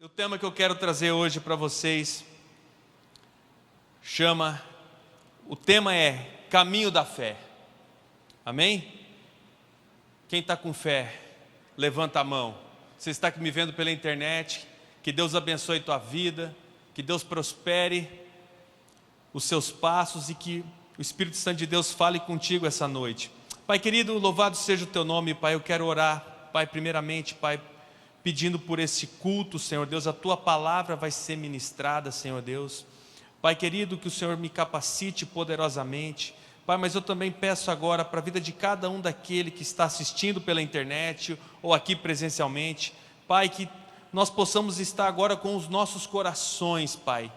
O tema que eu quero trazer hoje para vocês o tema é Caminho da Fé. Amém? Quem está com fé, levanta a mão. Você está aqui me vendo pela internet, que Deus abençoe tua vida, que Deus prospere os seus passos e que o Espírito Santo de Deus fale contigo essa noite. Pai querido, louvado seja o teu nome, Pai. Eu quero orar, Pai, primeiramente, Pai, pedindo por esse culto, Senhor Deus. A tua palavra vai ser ministrada, Senhor Deus. Pai querido, que o Senhor me capacite poderosamente, Pai, mas eu também peço agora para a vida de cada um daquele que está assistindo pela internet ou aqui presencialmente, Pai, que nós possamos estar agora com os nossos corações, Pai,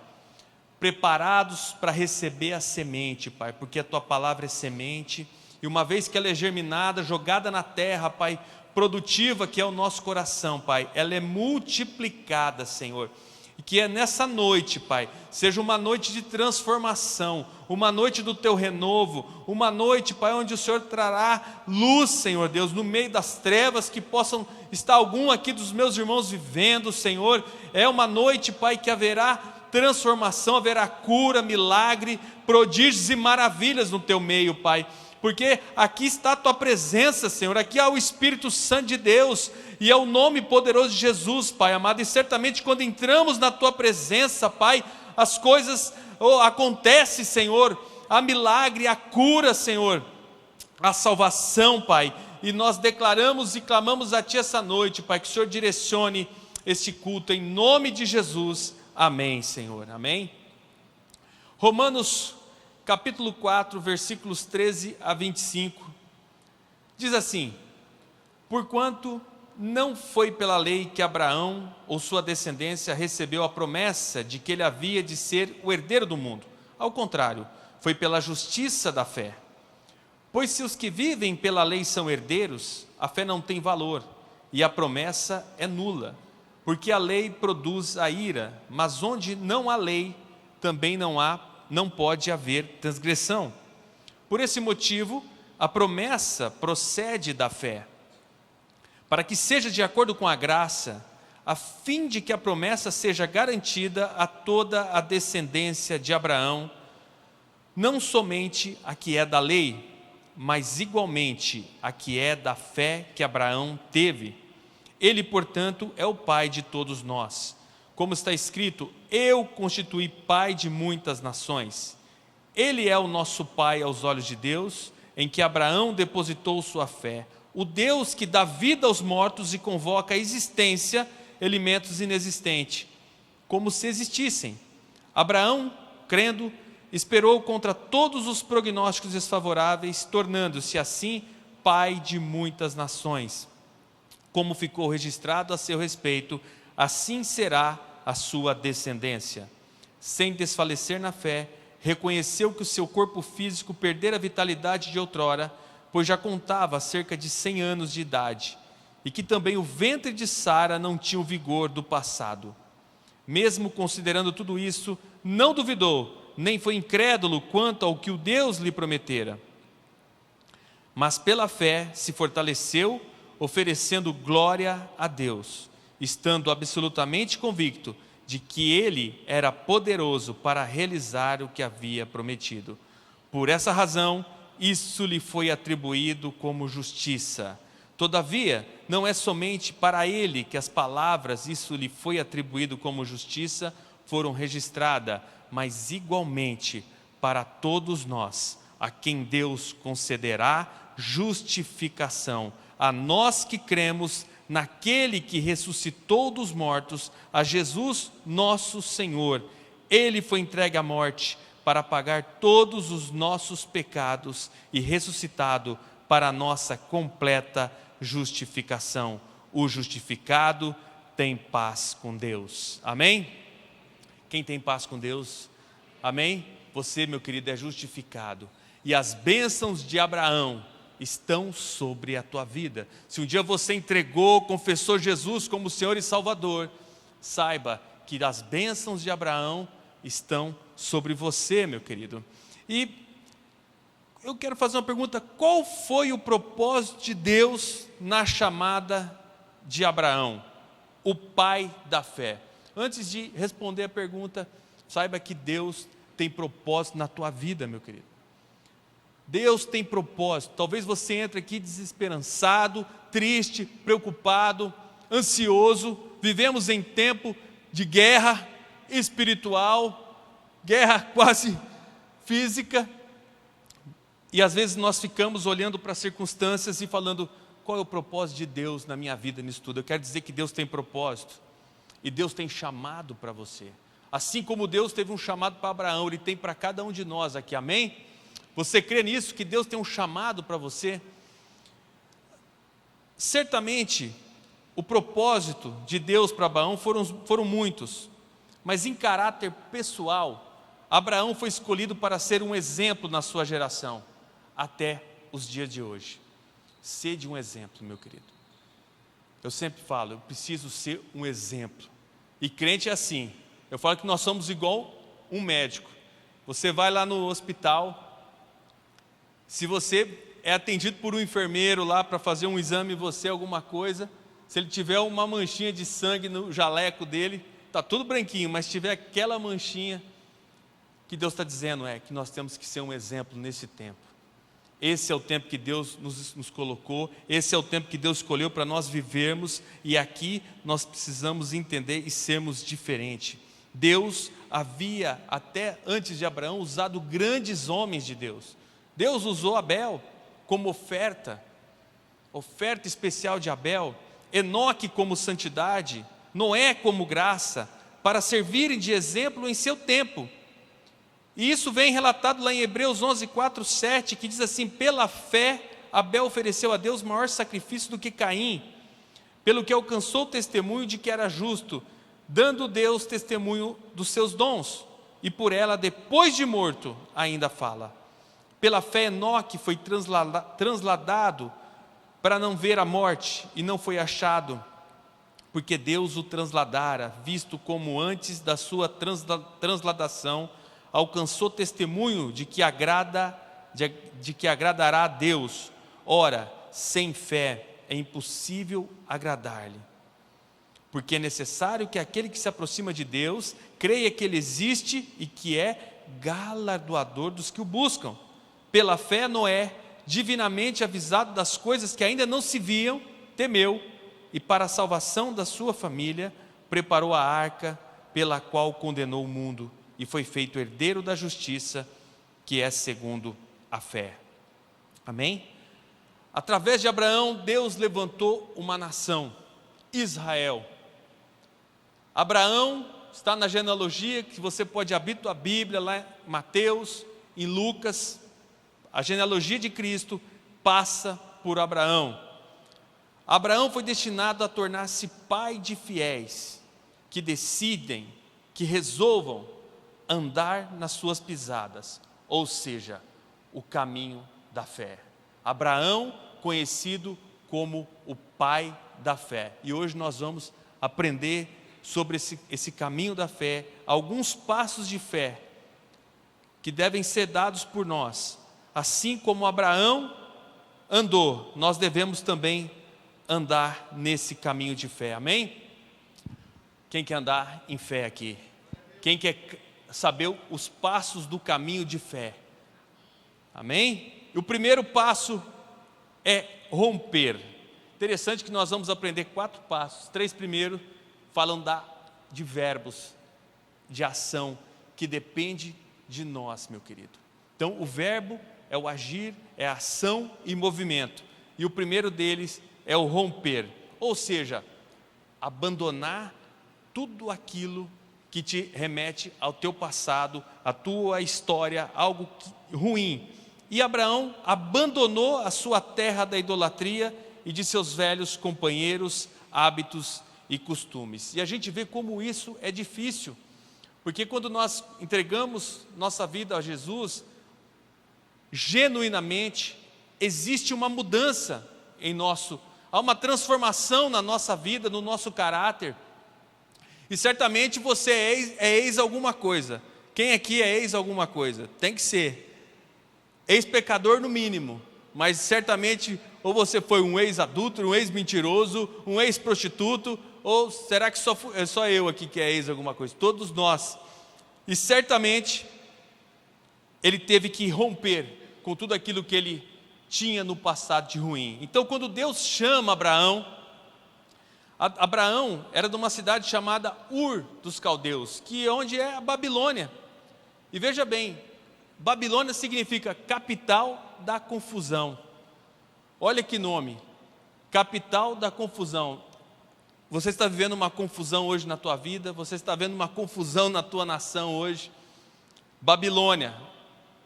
preparados para receber a semente, Pai, porque a tua palavra é semente, e uma vez que ela é germinada, jogada na terra, Pai, produtiva que é o nosso coração, Pai, ela é multiplicada, Senhor, e que é nessa noite, Pai, seja uma noite de transformação, uma noite do teu renovo, uma noite, Pai, onde o Senhor trará luz, Senhor Deus, no meio das trevas, que possam estar algum aqui dos meus irmãos vivendo, Senhor. É uma noite, Pai, que haverá transformação, haverá cura, milagre, prodígios e maravilhas no teu meio, Pai, porque aqui está a tua presença, Senhor, aqui há o Espírito Santo de Deus, e é o nome poderoso de Jesus, Pai amado, e certamente quando entramos na tua presença, Pai, as coisas acontecem, Senhor, há milagre, há cura, Senhor, há salvação, Pai, e nós declaramos e clamamos a Ti essa noite, Pai, que o Senhor direcione este culto, em nome de Jesus, amém, Senhor, amém. Romanos capítulo 4, versículos 13 a 25, diz assim: porquanto não foi pela lei que Abraão ou sua descendência recebeu a promessa de que ele havia de ser o herdeiro do mundo. Ao contrário, foi pela justiça da fé. Pois se os que vivem pela lei são herdeiros, a fé não tem valor, e a promessa é nula, porque a lei produz a ira, mas onde não há lei, também não pode haver transgressão. Por esse motivo, a promessa procede da fé, para que seja de acordo com a graça, a fim de que a promessa seja garantida a toda a descendência de Abraão, não somente a que é da lei, mas igualmente a que é da fé que Abraão teve. Ele, portanto, é o pai de todos nós. Como está escrito, eu constituí pai de muitas nações. Ele é o nosso pai aos olhos de Deus, em que Abraão depositou sua fé. O Deus que dá vida aos mortos e convoca à existência elementos inexistentes, como se existissem. Abraão, crendo, esperou contra todos os prognósticos desfavoráveis, tornando-se assim pai de muitas nações. Como ficou registrado a seu respeito, assim será a sua descendência. Sem desfalecer na fé, reconheceu que o seu corpo físico perdera a vitalidade de outrora, pois já contava cerca de 100 anos de idade, e que também o ventre de Sara não tinha o vigor do passado. Mesmo considerando tudo isso, não duvidou, nem foi incrédulo quanto ao que o Deus lhe prometera. Mas pela fé se fortaleceu, oferecendo glória a Deus, estando absolutamente convicto de que Ele era poderoso para realizar o que havia prometido. Por essa razão, isso lhe foi atribuído como justiça. Todavia, não é somente para ele que as palavras "isso lhe foi atribuído como justiça" foram registradas, mas igualmente para todos nós, a quem Deus concederá justificação, a nós que cremos naquele que ressuscitou dos mortos, a Jesus nosso Senhor. Ele foi entregue à morte para pagar todos os nossos pecados e ressuscitado para a nossa completa justificação. O justificado tem paz com Deus. Amém? Quem tem paz com Deus? Amém? Você, meu querido, é justificado. E as bênçãos de Abraão estão sobre a tua vida. Se um dia você entregou, confessou Jesus como Senhor e Salvador, saiba que as bênçãos de Abraão estão sobre você, meu querido. E eu quero fazer uma pergunta: qual foi o propósito de Deus na chamada de Abraão, o pai da fé? Antes de responder a pergunta, saiba que Deus tem propósito na tua vida, meu querido. Deus tem propósito. Talvez você entre aqui desesperançado, triste, preocupado, ansioso. Vivemos em tempo de guerra espiritual, guerra quase física, e às vezes nós ficamos olhando para as circunstâncias e falando: qual é o propósito de Deus na minha vida nisso tudo? Eu quero dizer que Deus tem propósito, e Deus tem chamado para você. Assim como Deus teve um chamado para Abraão, Ele tem para cada um de nós aqui, amém? Você crê nisso, que Deus tem um chamado para você? Certamente, o propósito de Deus para Abraão foram muitos, mas em caráter pessoal, Abraão foi escolhido para ser um exemplo na sua geração, até os dias de hoje. Sede um exemplo, meu querido. Eu sempre falo, eu preciso ser um exemplo. E crente é assim. Eu falo que nós somos igual um médico. Você vai lá no hospital, se você é atendido por um enfermeiro lá para fazer um exame em você, alguma coisa, se ele tiver uma manchinha de sangue no jaleco dele, está tudo branquinho, mas se tiver aquela manchinha, o que Deus está dizendo é que nós temos que ser um exemplo nesse tempo. Esse é o tempo que Deus nos colocou, esse é o tempo que Deus escolheu para nós vivermos, e aqui nós precisamos entender e sermos diferentes. Deus havia, até antes de Abraão, usado grandes homens de Deus. Deus usou Abel como oferta especial de Abel, Enoque como santidade, Noé como graça, para servirem de exemplo em seu tempo. E isso vem relatado lá em Hebreus 11, 4, 7, que diz assim: pela fé Abel ofereceu a Deus maior sacrifício do que Caim, pelo que alcançou o testemunho de que era justo, dando Deus testemunho dos seus dons, e por ela, depois de morto, ainda fala. Pela fé Enoque foi transladado para não ver a morte, e não foi achado, porque Deus o transladara, visto como antes da sua transladação alcançou testemunho de que agradará a Deus. Ora, sem fé é impossível agradar-lhe, porque é necessário que aquele que se aproxima de Deus creia que Ele existe e que é galardoador dos que o buscam. Pela fé Noé, divinamente avisado das coisas que ainda não se viam, temeu, e para a salvação da sua família preparou a arca, pela qual condenou o mundo, e foi feito herdeiro da justiça, que é segundo a fé. Amém? Através de Abraão, Deus levantou uma nação, Israel. Abraão está na genealogia, que você pode abrir a Bíblia, lá em Mateus, em Lucas. A genealogia de Cristo passa por Abraão. Abraão foi destinado a tornar-se pai de fiéis, que decidem, que resolvam andar nas suas pisadas, ou seja, o caminho da fé. Abraão, conhecido como o pai da fé. E hoje nós vamos aprender sobre esse caminho da fé, alguns passos de fé que devem ser dados por nós. Assim como Abraão andou, nós devemos também andar nesse caminho de fé, amém? Quem quer andar em fé aqui? Quem quer saber os passos do caminho de fé? Amém? E o primeiro passo é romper. Interessante que nós vamos aprender 4 passos. 3 primeiros falam de verbos, de ação, que depende de nós, meu querido. Então o verbo é o agir, é a ação e movimento. E o primeiro deles é o romper, ou seja, abandonar tudo aquilo que te remete ao teu passado, à tua história, algo ruim. E Abraão abandonou a sua terra da idolatria e de seus velhos companheiros, hábitos e costumes. E a gente vê como isso é difícil, porque quando nós entregamos nossa vida a Jesus, genuinamente, existe uma mudança há uma transformação na nossa vida, no nosso caráter. E certamente você é ex alguma coisa. Quem aqui é ex alguma coisa? Tem que ser ex-pecador no mínimo, mas certamente ou você foi um ex-adúltero, um ex-mentiroso, um ex-prostituto, Ou será que é só eu aqui que é ex alguma coisa? Todos nós. E certamente ele teve que romper com tudo aquilo que ele tinha no passado de ruim. Então, quando Deus chama Abraão, Abraão era de uma cidade chamada Ur dos Caldeus, que é onde é a Babilônia. E veja bem, Babilônia significa capital da confusão. Olha que nome, capital da confusão. Você está vivendo uma confusão hoje na tua vida, você está vendo uma confusão na tua nação hoje. Babilônia,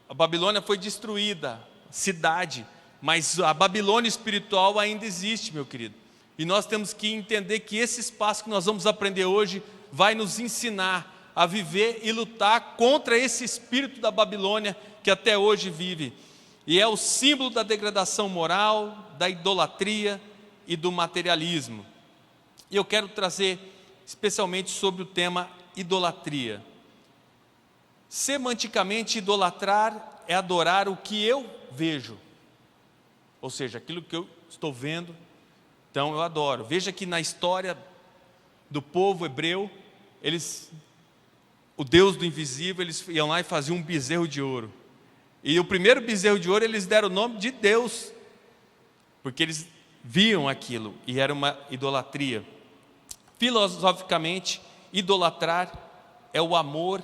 a Babilônia foi destruída, cidade, mas a Babilônia espiritual ainda existe, meu querido. E nós temos que entender que esse espaço que nós vamos aprender hoje vai nos ensinar a viver e lutar contra esse espírito da Babilônia que até hoje vive. E é o símbolo da degradação moral, da idolatria e do materialismo. E eu quero trazer especialmente sobre o tema idolatria. Semanticamente, idolatrar é adorar o que eu vejo. Ou seja, aquilo que eu estou vendo, então eu adoro. Veja que na história do povo hebreu, o Deus do invisível, eles iam lá e faziam um bezerro de ouro. E o primeiro bezerro de ouro eles deram o nome de Deus, porque eles viam aquilo e era uma idolatria. Filosoficamente, idolatrar é o amor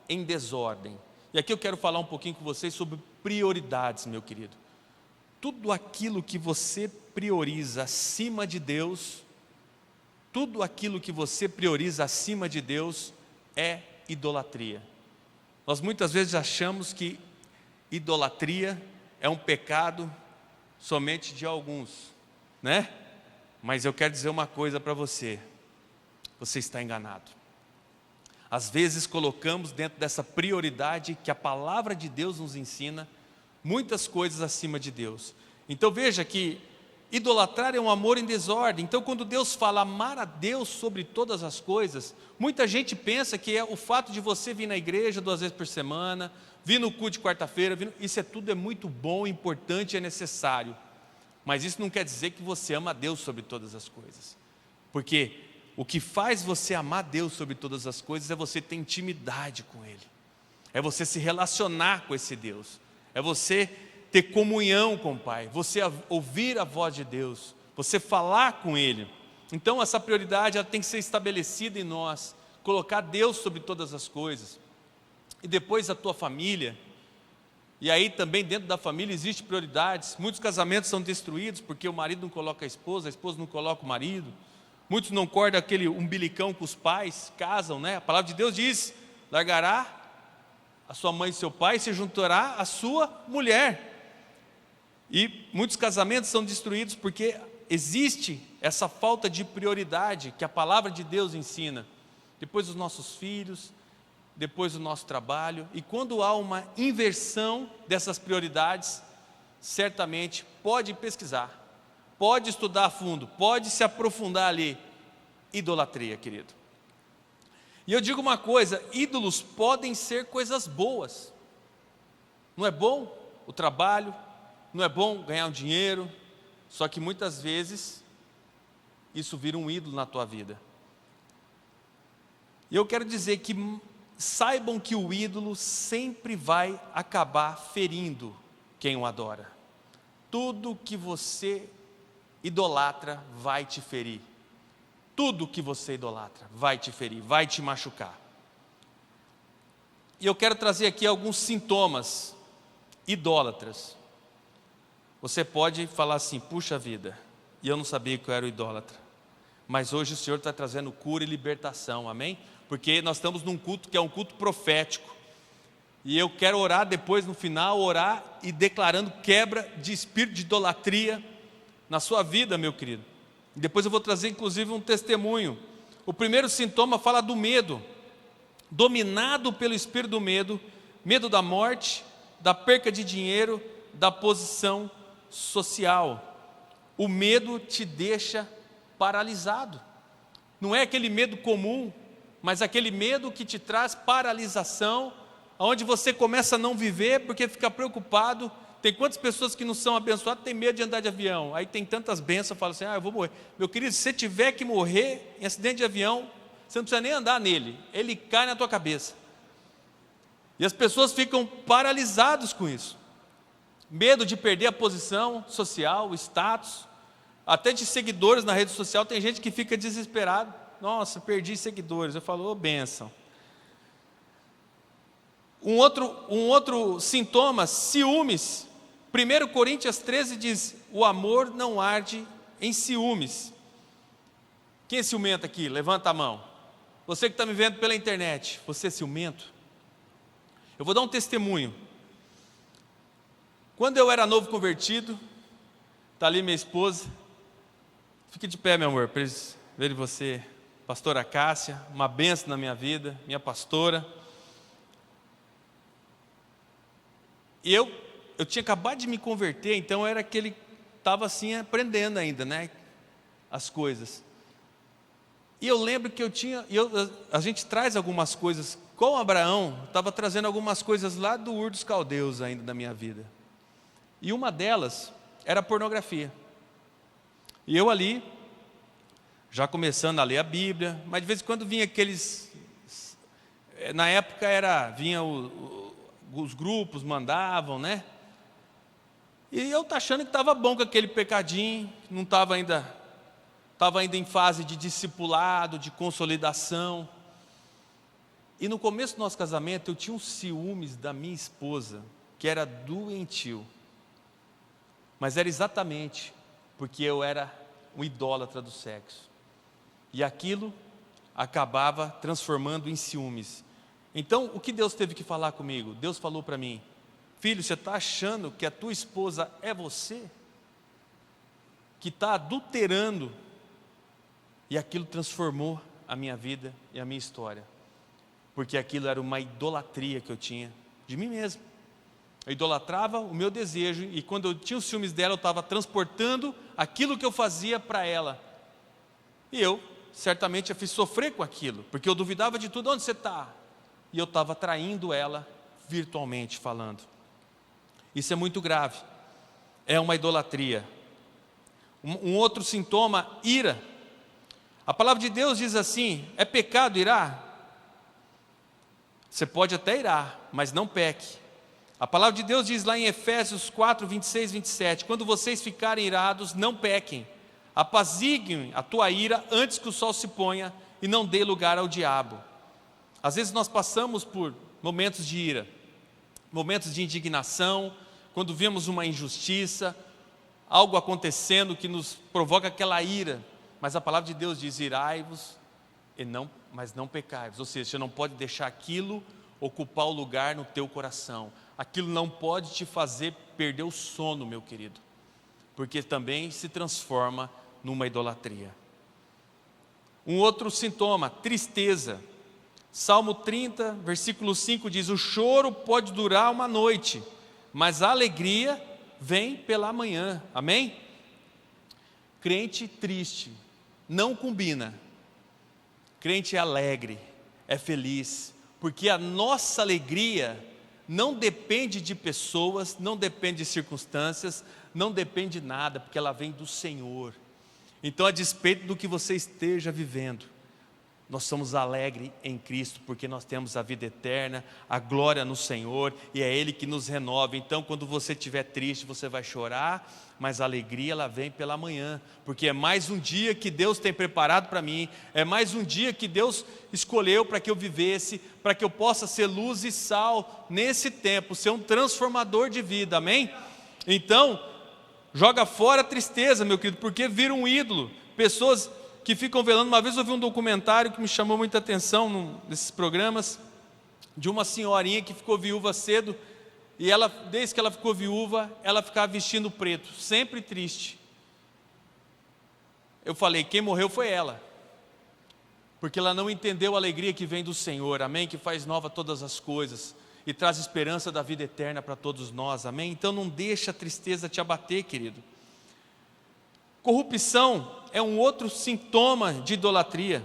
em desordem. E aqui eu quero falar um pouquinho com vocês sobre prioridades, meu querido. Tudo aquilo que você prioriza acima de Deus, tudo aquilo que você prioriza acima de Deus é idolatria. Nós muitas vezes achamos que idolatria é um pecado somente de alguns, né? Mas eu quero dizer uma coisa para você: você está enganado. Às vezes colocamos dentro dessa prioridade que a palavra de Deus nos ensina, muitas coisas acima de Deus. Então veja que idolatrar é um amor em desordem. Então quando Deus fala amar a Deus sobre todas as coisas, muita gente pensa que é o fato de você vir na igreja 2 vezes por semana, vir no culto de quarta-feira, isso tudo é muito bom, importante e é necessário. Mas isso não quer dizer que você ama a Deus sobre todas as coisas. Porque o que faz você amar Deus sobre todas as coisas é você ter intimidade com Ele. É você se relacionar com esse Deus. É você ter comunhão com o Pai. Você ouvir a voz de Deus. Você falar com Ele. Então essa prioridade ela tem que ser estabelecida em nós. Colocar Deus sobre todas as coisas. E depois a tua família. E aí também dentro da família existem prioridades. Muitos casamentos são destruídos porque o marido não coloca a esposa não coloca o marido. Muitos não acordam aquele umbilicão com os pais, casam, né? A palavra de Deus diz: largará a sua mãe e seu pai e se juntará à sua mulher. E muitos casamentos são destruídos porque existe essa falta de prioridade que a palavra de Deus ensina. Depois os nossos filhos, depois o nosso trabalho. E quando há uma inversão dessas prioridades, certamente pode pesquisar, pode estudar a fundo, pode se aprofundar ali. Idolatria, querido. E eu digo uma coisa: ídolos podem ser coisas boas. Não é bom o trabalho, não é bom ganhar um dinheiro, só que muitas vezes isso vira um ídolo na tua vida. E eu quero dizer que saibam que o ídolo sempre vai acabar ferindo quem o adora. Tudo que você idolatra vai te ferir. Tudo que você idolatra vai te ferir, vai te machucar. E eu quero trazer aqui alguns sintomas idólatras. Você pode falar assim: puxa vida, e eu não sabia que eu era o idólatra. Mas hoje o Senhor está trazendo cura e libertação, amém? Porque nós estamos num culto que é um culto profético. E eu quero orar depois, no final, orar e declarando quebra de espírito de idolatria na sua vida, meu querido. Depois eu vou trazer inclusive um testemunho. O primeiro sintoma fala do medo. Dominado pelo espírito do medo, medo da morte, da perca de dinheiro, da posição social. O medo te deixa paralisado. Não é aquele medo comum, mas aquele medo que te traz paralisação, onde você começa a não viver porque fica preocupado Tem quantas pessoas que não são abençoadas, têm medo de andar de avião? Aí tem tantas bênçãos, falam assim, eu vou morrer. Meu querido, se você tiver que morrer em acidente de avião, você não precisa nem andar nele, ele cai na tua cabeça. E as pessoas ficam paralisadas com isso. Medo de perder a posição social, o status, até de seguidores na rede social. Tem gente que fica desesperado. Nossa, perdi seguidores. Eu falo, bênção. Um outro sintoma, ciúmes. 1 Coríntios 13 diz, o amor não arde em ciúmes. Quem é ciumento aqui? Levanta a mão. Você que está me vendo pela internet, você é ciumento? Eu vou dar um testemunho. Quando eu era novo convertido, está ali minha esposa, fique de pé, meu amor, para eles verem você, pastora Cássia, uma bênção na minha vida, minha pastora. E eu tinha acabado de me converter, então eu era aquele que estava assim aprendendo ainda, né, as coisas. E eu lembro que a gente traz algumas coisas, com Abraão, estava trazendo algumas coisas lá do Ur dos Caldeus ainda da minha vida. E uma delas era a pornografia. E eu ali, já começando a ler a Bíblia, mas de vez em quando vinha aqueles, na época vinha os grupos, mandavam, né? E eu achando que estava bom com aquele pecadinho, não estava ainda em fase de discipulado, de consolidação. E no começo do nosso casamento, eu tinha um ciúmes da minha esposa, que era doentio. Mas era exatamente porque eu era um idólatra do sexo. E aquilo acabava transformando em ciúmes. Então, o que Deus teve que falar comigo? Deus falou para mim, filho, você está achando que a tua esposa é você? Que está adulterando? E aquilo transformou a minha vida e a minha história. Porque aquilo era uma idolatria que eu tinha de mim mesmo. Eu idolatrava o meu desejo, e quando eu tinha os ciúmes dela, eu estava transportando aquilo que eu fazia para ela. E eu, certamente, a fiz sofrer com aquilo, porque eu duvidava de tudo. Onde você está? E eu estava traindo ela, virtualmente falando. Isso é muito grave. É uma idolatria. Um outro sintoma, ira. A palavra de Deus diz assim, é pecado irar? Você pode até irar, mas não peque. A palavra de Deus diz lá em Efésios 4, 26, 27, quando vocês ficarem irados, não pequem, apaziguem a tua ira antes que o sol se ponha e não dê lugar ao diabo. Às vezes nós passamos por momentos de ira, momentos de indignação, quando vemos uma injustiça, algo acontecendo que nos provoca aquela ira, mas a palavra de Deus diz, irai-vos, mas não pecai-vos, ou seja, você não pode deixar aquilo ocupar o lugar no teu coração. Aquilo não pode te fazer perder o sono, meu querido, porque também se transforma numa idolatria. Um outro sintoma, tristeza. Salmo 30, versículo 5 diz, o choro pode durar uma noite, mas a alegria vem pela manhã. Amém? Crente triste não combina. Crente alegre, é feliz, porque a nossa alegria não depende de pessoas, não depende de circunstâncias, não depende de nada, porque ela vem do Senhor. Então, a despeito do que você esteja vivendo, nós somos alegres em Cristo, porque nós temos a vida eterna, a glória no Senhor, e é Ele que nos renova. Então, quando você estiver triste, você vai chorar, mas a alegria ela vem pela manhã, porque é mais um dia que Deus tem preparado para mim, é mais um dia que Deus escolheu para que eu vivesse, para que eu possa ser luz e sal nesse tempo, ser um transformador de vida, amém? Então, joga fora a tristeza, meu querido, porque vira um ídolo. Pessoas que ficam velando. Uma vez eu vi um documentário que me chamou muita atenção nesses programas, de uma senhorinha que ficou viúva cedo, e ela, desde que ela ficou viúva, ela ficava vestindo preto, sempre triste. Eu falei, quem morreu foi ela, porque ela não entendeu a alegria que vem do Senhor, amém? Que faz nova todas as coisas, e traz esperança da vida eterna para todos nós, amém? Então não deixa a tristeza te abater, querido. Corrupção é um outro sintoma de idolatria.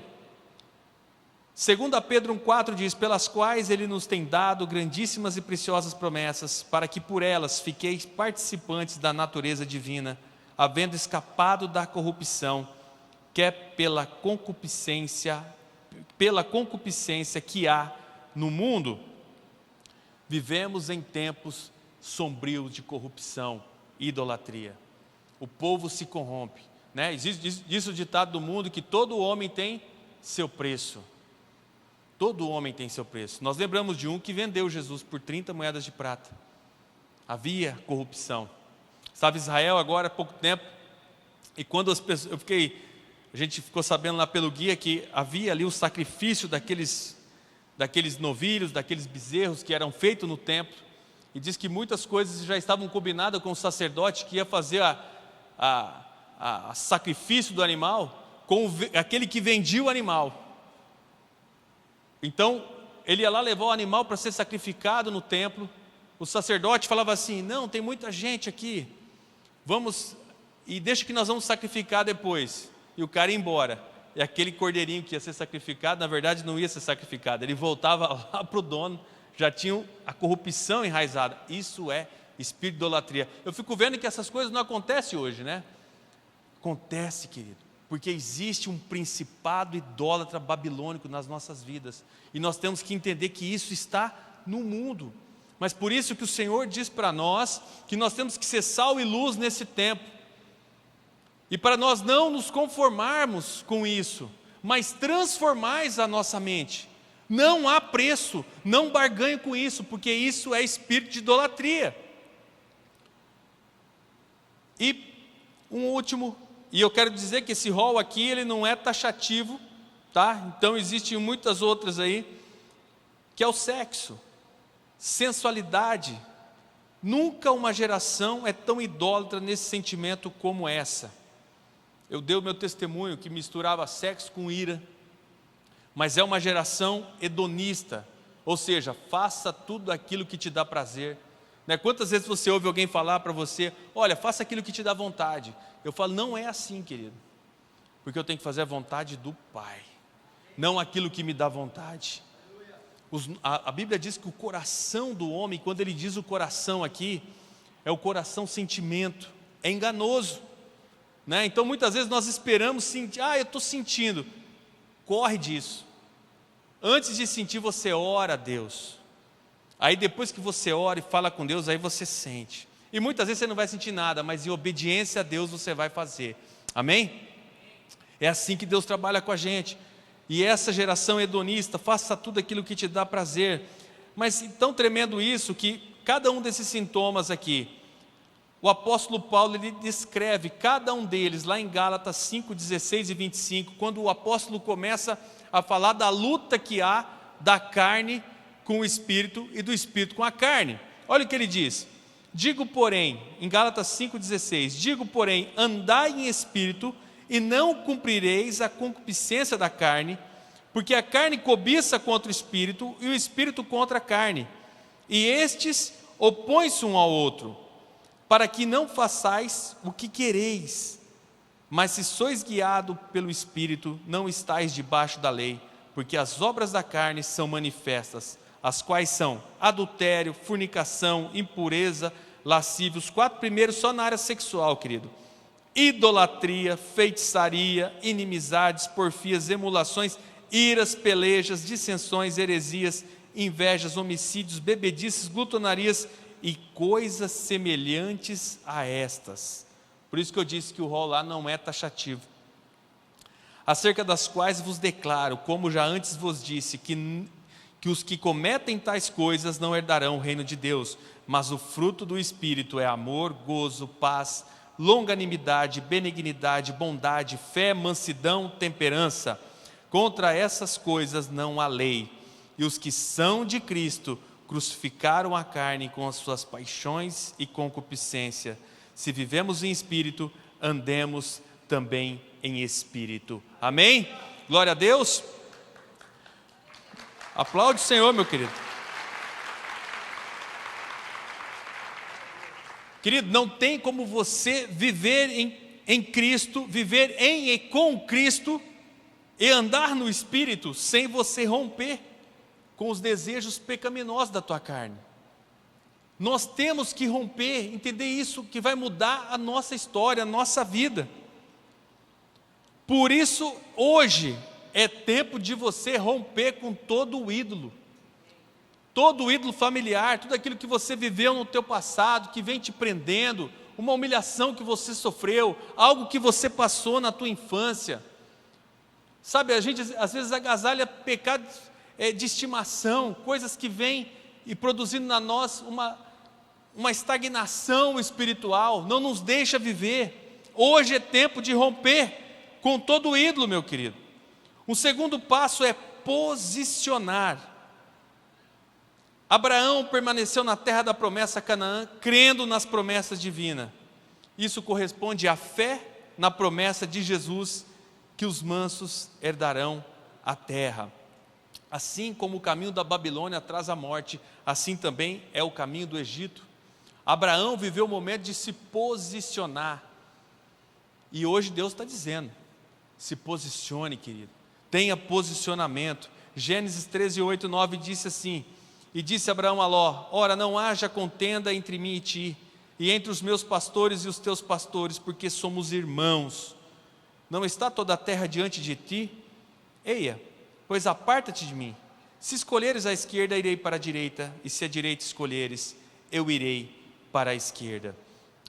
2 Pedro 1,4 diz: pelas quais Ele nos tem dado grandíssimas e preciosas promessas, para que por elas fiqueis participantes da natureza divina, havendo escapado da corrupção, que é pela concupiscência que há no mundo. Vivemos em tempos sombrios de corrupção e idolatria. O povo se corrompe, né? Diz o ditado do mundo que todo homem tem seu preço. Todo homem tem seu preço. Nós lembramos de um que vendeu Jesus por 30 moedas de prata. Havia corrupção. Estava Israel agora há pouco tempo, e quando as pessoas, a gente ficou sabendo lá pelo guia que havia ali o sacrifício daqueles novilhos, daqueles bezerros que eram feitos no templo, e diz que muitas coisas já estavam combinadas com o sacerdote que ia fazer a sacrifício do animal, com aquele que vendia o animal. Então, ele ia lá levar o animal para ser sacrificado no templo. O sacerdote falava assim: não, tem muita gente aqui, vamos, e deixa que nós vamos sacrificar depois. E o cara ia embora. E aquele cordeirinho que ia ser sacrificado, na verdade não ia ser sacrificado. Ele voltava lá para o dono, já tinha a corrupção enraizada. Isso é espírito de idolatria. Eu fico vendo que essas coisas não acontecem hoje, né? Acontece, querido, porque existe um principado idólatra babilônico nas nossas vidas, e nós temos que entender que isso está no mundo. Mas por isso que o Senhor diz para nós que nós temos que ser sal e luz nesse tempo, e para nós não nos conformarmos com isso, mas transformais a nossa mente. Não há preço, não barganhe com isso, porque isso é espírito de idolatria. E um último, e eu quero dizer que esse rol aqui, ele não é taxativo, tá? Então existem muitas outras aí, que é o sexo, sensualidade. Nunca uma geração é tão idólatra nesse sentimento como essa. Eu dei o meu testemunho que misturava sexo com ira, mas é uma geração hedonista, ou seja, faça tudo aquilo que te dá prazer, né? Quantas vezes você ouve alguém falar para você: olha, faça aquilo que te dá vontade. Eu falo: não é assim, querido, porque eu tenho que fazer a vontade do Pai, não aquilo que me dá vontade. A Bíblia diz que o coração do homem, quando ele diz o coração aqui, é o coração sentimento, é enganoso, né? Então muitas vezes nós esperamos sentir: eu estou sentindo. Corre disso. Antes de sentir, você ora a Deus. Aí depois que você ora e fala com Deus, aí você sente. E muitas vezes você não vai sentir nada, mas em obediência a Deus você vai fazer. Amém? É assim que Deus trabalha com a gente. E essa geração hedonista, faça tudo aquilo que te dá prazer. Mas tão tremendo isso, que cada um desses sintomas aqui, o apóstolo Paulo, ele descreve cada um deles lá em Gálatas 5, 16 e 25, quando o apóstolo começa a falar da luta que há da carne com o espírito e do espírito com a carne. Olha o que ele diz: digo porém, em Gálatas 5, 16, digo porém, andai em espírito e não cumprireis a concupiscência da carne, porque a carne cobiça contra o espírito e o espírito contra a carne, e estes opõem-se um ao outro, para que não façais o que quereis. Mas se sois guiado pelo Espírito, não estáis debaixo da lei, porque as obras da carne são manifestas, as quais são adultério, fornicação, impureza, lascívia. Os 4 primeiros só na área sexual, querido: idolatria, feitiçaria, inimizades, porfias, emulações, iras, pelejas, dissensões, heresias, invejas, homicídios, bebedices, glutonarias e coisas semelhantes a estas. Por isso que eu disse que o rol lá não é taxativo. Acerca das quais vos declaro, como já antes vos disse, que os que cometem tais coisas não herdarão o reino de Deus, mas o fruto do Espírito é amor, gozo, paz, longanimidade, benignidade, bondade, fé, mansidão, temperança. Contra essas coisas não há lei. E os que são de Cristo crucificaram a carne com as suas paixões e concupiscência. Se vivemos em espírito, andemos também em espírito. Amém? Glória a Deus. Aplaude o Senhor, meu querido. Querido, não tem como você viver em Cristo, viver em e com Cristo, e andar no Espírito sem você romper com os desejos pecaminosos da tua carne. Nós temos que romper, entender isso, que vai mudar a nossa história, a nossa vida. Por isso, hoje, é tempo de você romper com todo o ídolo familiar, tudo aquilo que você viveu no teu passado, que vem te prendendo, uma humilhação que você sofreu, algo que você passou na tua infância. Sabe, a gente às vezes agasalha pecados de estimação, coisas que vêm e produzindo na nós uma estagnação espiritual, não nos deixa viver. Hoje é tempo de romper com todo o ídolo, meu querido. O segundo passo é posicionar. Abraão permaneceu na terra da promessa Canaã, crendo nas promessas divinas. Isso corresponde à fé na promessa de Jesus, que os mansos herdarão a terra. Assim como o caminho da Babilônia traz a morte, assim também é o caminho do Egito. Abraão viveu o momento de se posicionar. E hoje Deus está dizendo, se posicione, querido. Tenha posicionamento. Gênesis 13, 8, 9 disse assim: e disse Abraão a Ló: ora, não haja contenda entre mim e ti, e entre os meus pastores e os teus pastores, porque somos irmãos. Não está toda a terra diante de ti? Eia, pois aparta-te de mim. Se escolheres a esquerda, irei para a direita, e se a direita escolheres, eu irei para a esquerda.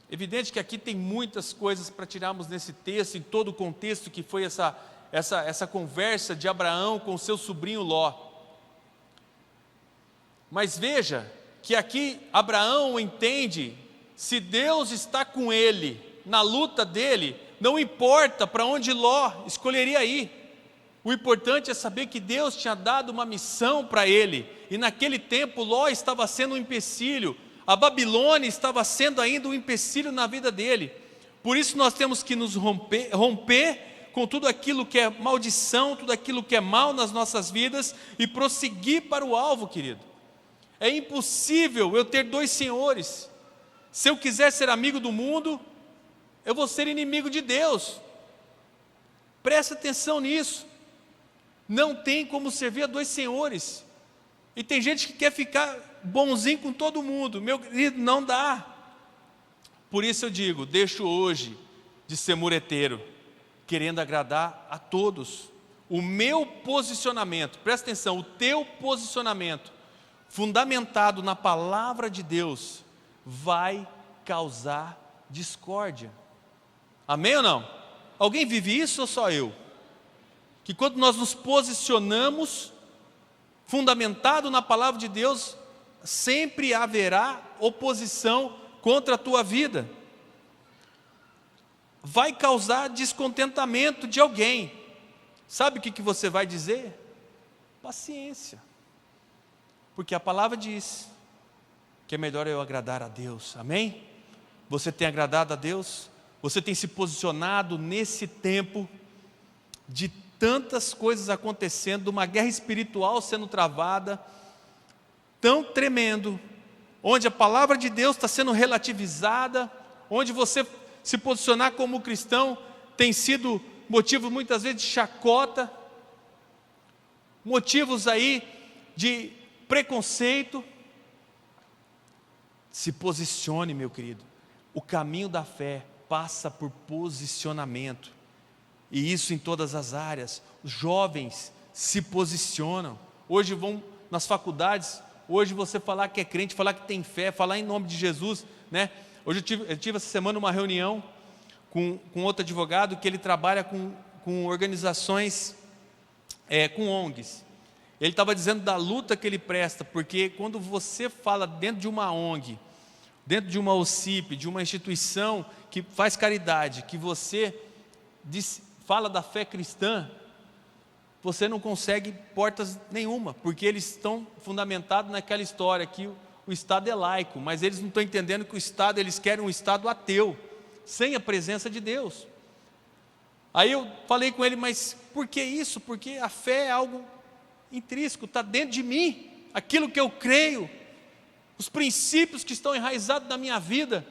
Evidente que aqui tem muitas coisas para tirarmos nesse texto, em todo o contexto que foi essa conversa de Abraão com seu sobrinho Ló. Mas veja que aqui Abraão entende, se Deus está com ele, na luta dele, não importa para onde Ló escolheria ir. O importante é saber que Deus tinha dado uma missão para ele, e naquele tempo Ló estava sendo um empecilho, a Babilônia estava sendo ainda um empecilho na vida dele. Por isso nós temos que nos romper com tudo aquilo que é maldição, tudo aquilo que é mal nas nossas vidas, e prosseguir para o alvo, querido. É impossível eu ter dois senhores. Se eu quiser ser amigo do mundo, eu vou ser inimigo de Deus. Presta atenção nisso. Não tem como servir a dois senhores. E tem gente que quer ficar bonzinho com todo mundo. Meu querido, não dá. Por isso eu digo, deixo hoje de ser mureteiro, querendo agradar a todos. O meu posicionamento, presta atenção, o teu posicionamento, fundamentado na palavra de Deus, vai causar discórdia. Amém ou não? Alguém vive isso ou só eu? Que quando nós nos posicionamos, fundamentado na palavra de Deus, sempre haverá oposição contra a tua vida. Vai causar descontentamento de alguém. Sabe o que você vai dizer? Paciência. Porque a palavra diz que é melhor eu agradar a Deus. Amém? Você tem agradado a Deus? Você tem se posicionado nesse tempo de tantas coisas acontecendo, de uma guerra espiritual sendo travada, tão tremendo, onde a palavra de Deus está sendo relativizada, onde você se posicionar como cristão tem sido motivo muitas vezes de chacota, motivos aí de preconceito. Se posicione, meu querido. O caminho da fé passa por posicionamento, e isso em todas as áreas. Os jovens se posicionam. Hoje vão nas faculdades, hoje você falar que é crente, falar que tem fé, falar em nome de Jesus, né? Hoje eu tive essa semana uma reunião com outro advogado que ele trabalha com organizações, com ONGs. Ele estava dizendo da luta que ele presta, porque quando você fala dentro de uma ONG, dentro de uma OCIP, de uma instituição que faz caridade, que você fala da fé cristã, você não consegue portas nenhuma, porque eles estão fundamentados naquela história que o Estado é laico, mas eles não estão entendendo que o Estado, eles querem um Estado ateu, sem a presença de Deus. Aí eu falei com ele, mas por que isso? Porque a fé é algo intrínseco, está dentro de mim, aquilo que eu creio, os princípios que estão enraizados na minha vida,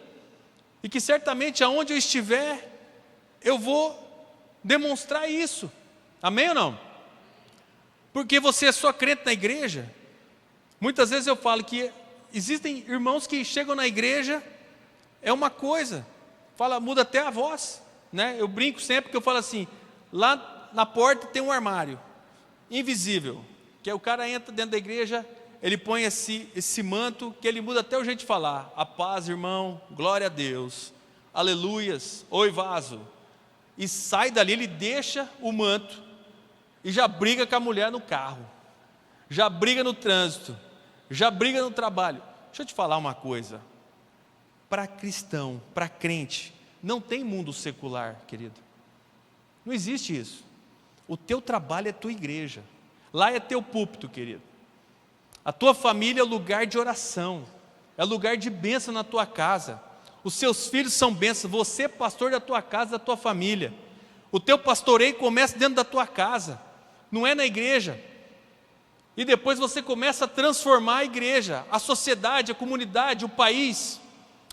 e que certamente aonde eu estiver, eu vou demonstrar isso. Amém ou não? Porque você é só crente na igreja. Muitas vezes eu falo que existem irmãos que chegam na igreja, é uma coisa, muda até a voz, né? Eu brinco sempre que eu falo assim, lá na porta tem um armário, invisível, que o cara entra dentro da igreja, ele põe esse manto, que ele muda até o jeito de falar, a paz, irmão, glória a Deus, aleluias, oi vaso, e sai dali, ele deixa o manto, e já briga com a mulher no carro, já briga no trânsito, já briga no trabalho. Deixa eu te falar uma coisa, para cristão, para crente, não tem mundo secular, querido, não existe isso. O teu trabalho é tua igreja, lá é teu púlpito, querido. A tua família é lugar de oração, é lugar de bênção na tua casa. Os seus filhos são bênçãos, você é pastor da tua casa, da tua família. O teu pastoreio começa dentro da tua casa, não é na igreja. E depois você começa a transformar a igreja, a sociedade, a comunidade, o país.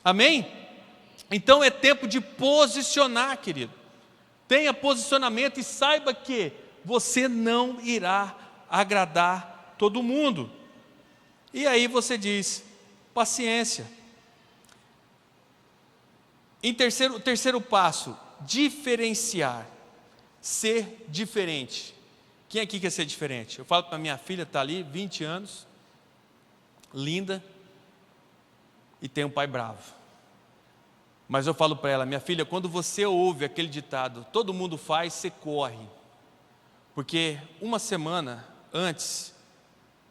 Amém? Então é tempo de posicionar, querido. Tenha posicionamento e saiba que você não irá agradar todo mundo. E aí você diz, paciência. Terceiro passo, diferenciar, ser diferente. Quem aqui quer ser diferente? Eu falo para minha filha, está ali, 20 anos, linda, e tem um pai bravo. Mas eu falo para ela, minha filha, quando você ouve aquele ditado, todo mundo faz, você corre. Porque uma semana antes,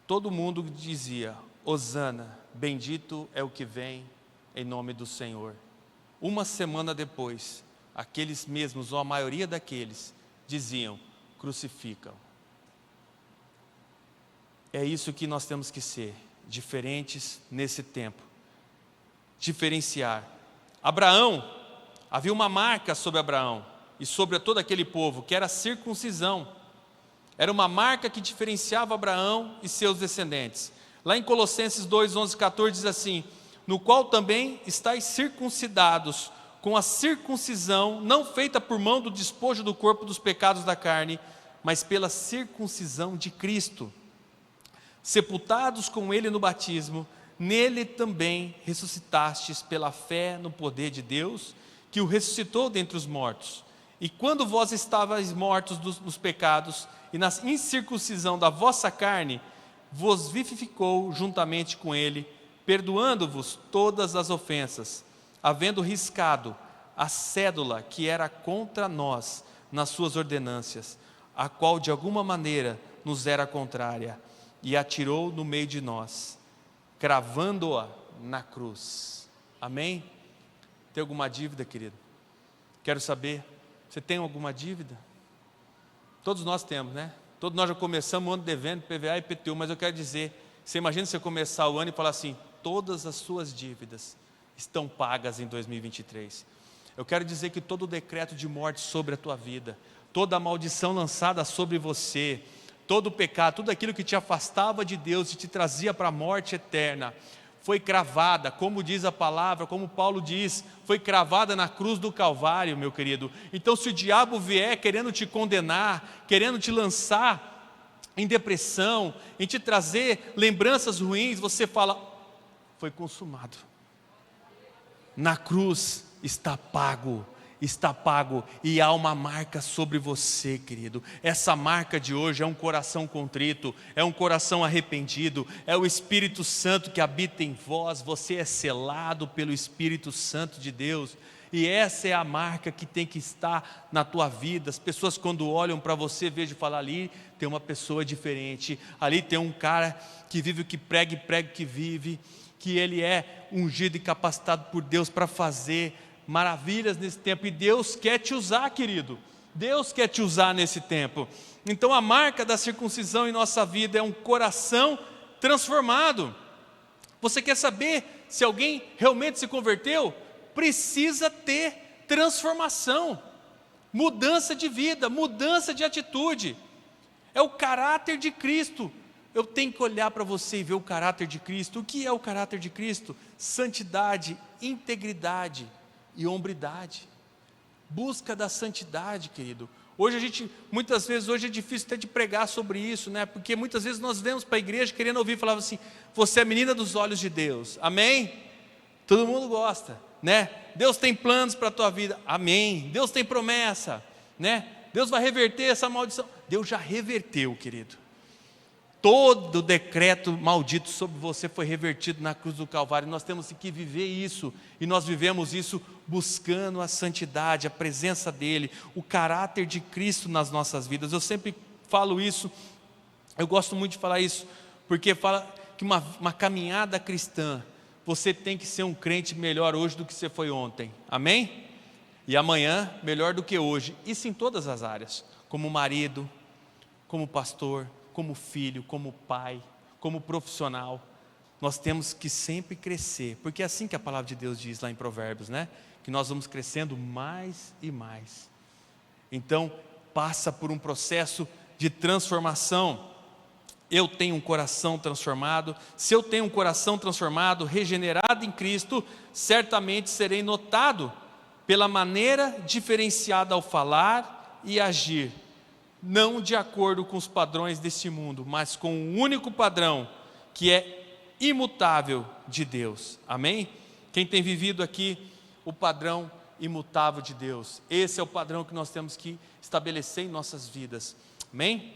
todo mundo dizia, Hosana, bendito é o que vem em nome do Senhor. Uma semana depois, aqueles mesmos, ou a maioria daqueles, diziam, crucificam. É isso que nós temos que ser, diferentes nesse tempo. Diferenciar. Abraão, havia uma marca sobre Abraão e sobre todo aquele povo, que era a circuncisão. Era uma marca que diferenciava Abraão e seus descendentes. Lá em Colossenses 2, 11, 14 diz assim, no qual também estáis circuncidados, com a circuncisão, não feita por mão do despojo do corpo dos pecados da carne, mas pela circuncisão de Cristo. Sepultados com ele no batismo, nele também ressuscitastes pela fé no poder de Deus, que o ressuscitou dentre os mortos. E quando vós estavais mortos nos pecados e na incircuncisão da vossa carne, vos vivificou juntamente com ele, perdoando-vos todas as ofensas, havendo riscado a cédula que era contra nós nas suas ordenâncias, a qual de alguma maneira nos era contrária, e atirou no meio de nós, cravando-a na cruz. Amém? Tem alguma dívida, querido? Quero saber, você tem alguma dívida? Todos nós temos, né? Todos nós já começamos o ano devendo PVA e IPTU, mas eu quero dizer, você imagina você começar o ano e falar assim, todas as suas dívidas estão pagas em 2023. Eu quero dizer que todo o decreto de morte sobre a tua vida, toda a maldição lançada sobre você, todo o pecado, tudo aquilo que te afastava de Deus e te trazia para a morte eterna, foi cravada, como diz a palavra, como Paulo diz, foi cravada na cruz do Calvário, meu querido. Então se o diabo vier querendo te condenar, querendo te lançar em depressão, em te trazer lembranças ruins, você fala, foi consumado. Na cruz está pago, e há uma marca sobre você, querido. Essa marca de hoje é um coração contrito, é um coração arrependido, é o Espírito Santo que habita em vós, você é selado pelo Espírito Santo de Deus, e essa é a marca que tem que estar na tua vida. As pessoas quando olham para você, vejam falar, ali tem uma pessoa diferente, ali tem um cara que vive o que prega e prega o que vive, que ele é ungido e capacitado por Deus para fazer maravilhas nesse tempo, e Deus quer te usar, querido, Deus quer te usar nesse tempo. Então a marca da circuncisão em nossa vida é um coração transformado. Você quer saber se alguém realmente se converteu? Precisa ter transformação, mudança de vida, mudança de atitude, é o caráter de Cristo. Eu tenho que olhar para você e ver o caráter de Cristo. O que é o caráter de Cristo? Santidade, integridade e hombridade. Busca da santidade, querido. Hoje muitas vezes hoje é difícil até de pregar sobre isso, né? Porque muitas vezes nós vemos para a igreja querendo ouvir, falava assim: você é a menina dos olhos de Deus, amém? Todo mundo gosta, né? Deus tem planos para a tua vida, amém? Deus tem promessa, né? Deus vai reverter essa maldição. Deus já reverteu, querido. Todo decreto maldito sobre você foi revertido na cruz do Calvário. Nós temos que viver isso, e nós vivemos isso buscando a santidade, a presença dEle, o caráter de Cristo nas nossas vidas. Eu sempre falo isso, eu gosto muito de falar isso, porque fala que uma caminhada cristã, você tem que ser um crente melhor hoje do que você foi ontem, amém? E amanhã melhor do que hoje, isso em todas as áreas, como marido, como pastor, como filho, como pai, como profissional. Nós temos que sempre crescer, porque é assim que a palavra de Deus diz lá em Provérbios, né? Que nós vamos crescendo mais e mais. Então, passa por um processo de transformação. Eu tenho um coração transformado. Se eu tenho um coração transformado, regenerado em Cristo, certamente serei notado pela maneira diferenciada ao falar e agir, não de acordo com os padrões deste mundo, mas com o único padrão que é imutável de Deus, amém? Quem tem vivido aqui o padrão imutável de Deus, esse é o padrão que nós temos que estabelecer em nossas vidas, amém?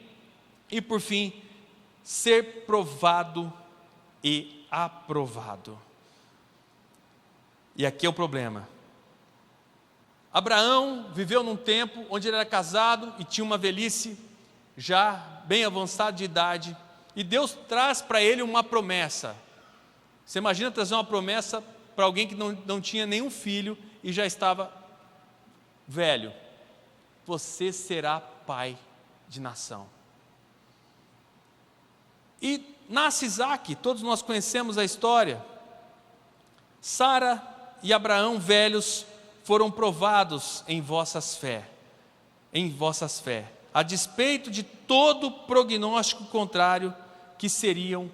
E por fim, ser provado e aprovado. E aqui é o problema. Abraão viveu num tempo onde ele era casado e tinha uma velhice já bem avançada de idade, e Deus traz para ele uma promessa. Você imagina trazer uma promessa para alguém que não tinha nenhum filho e já estava velho? Você será pai de nação. E nasce Isaque, todos nós conhecemos a história. Sara e Abraão velhos foram provados em vossas fé, a despeito de todo prognóstico contrário, que seriam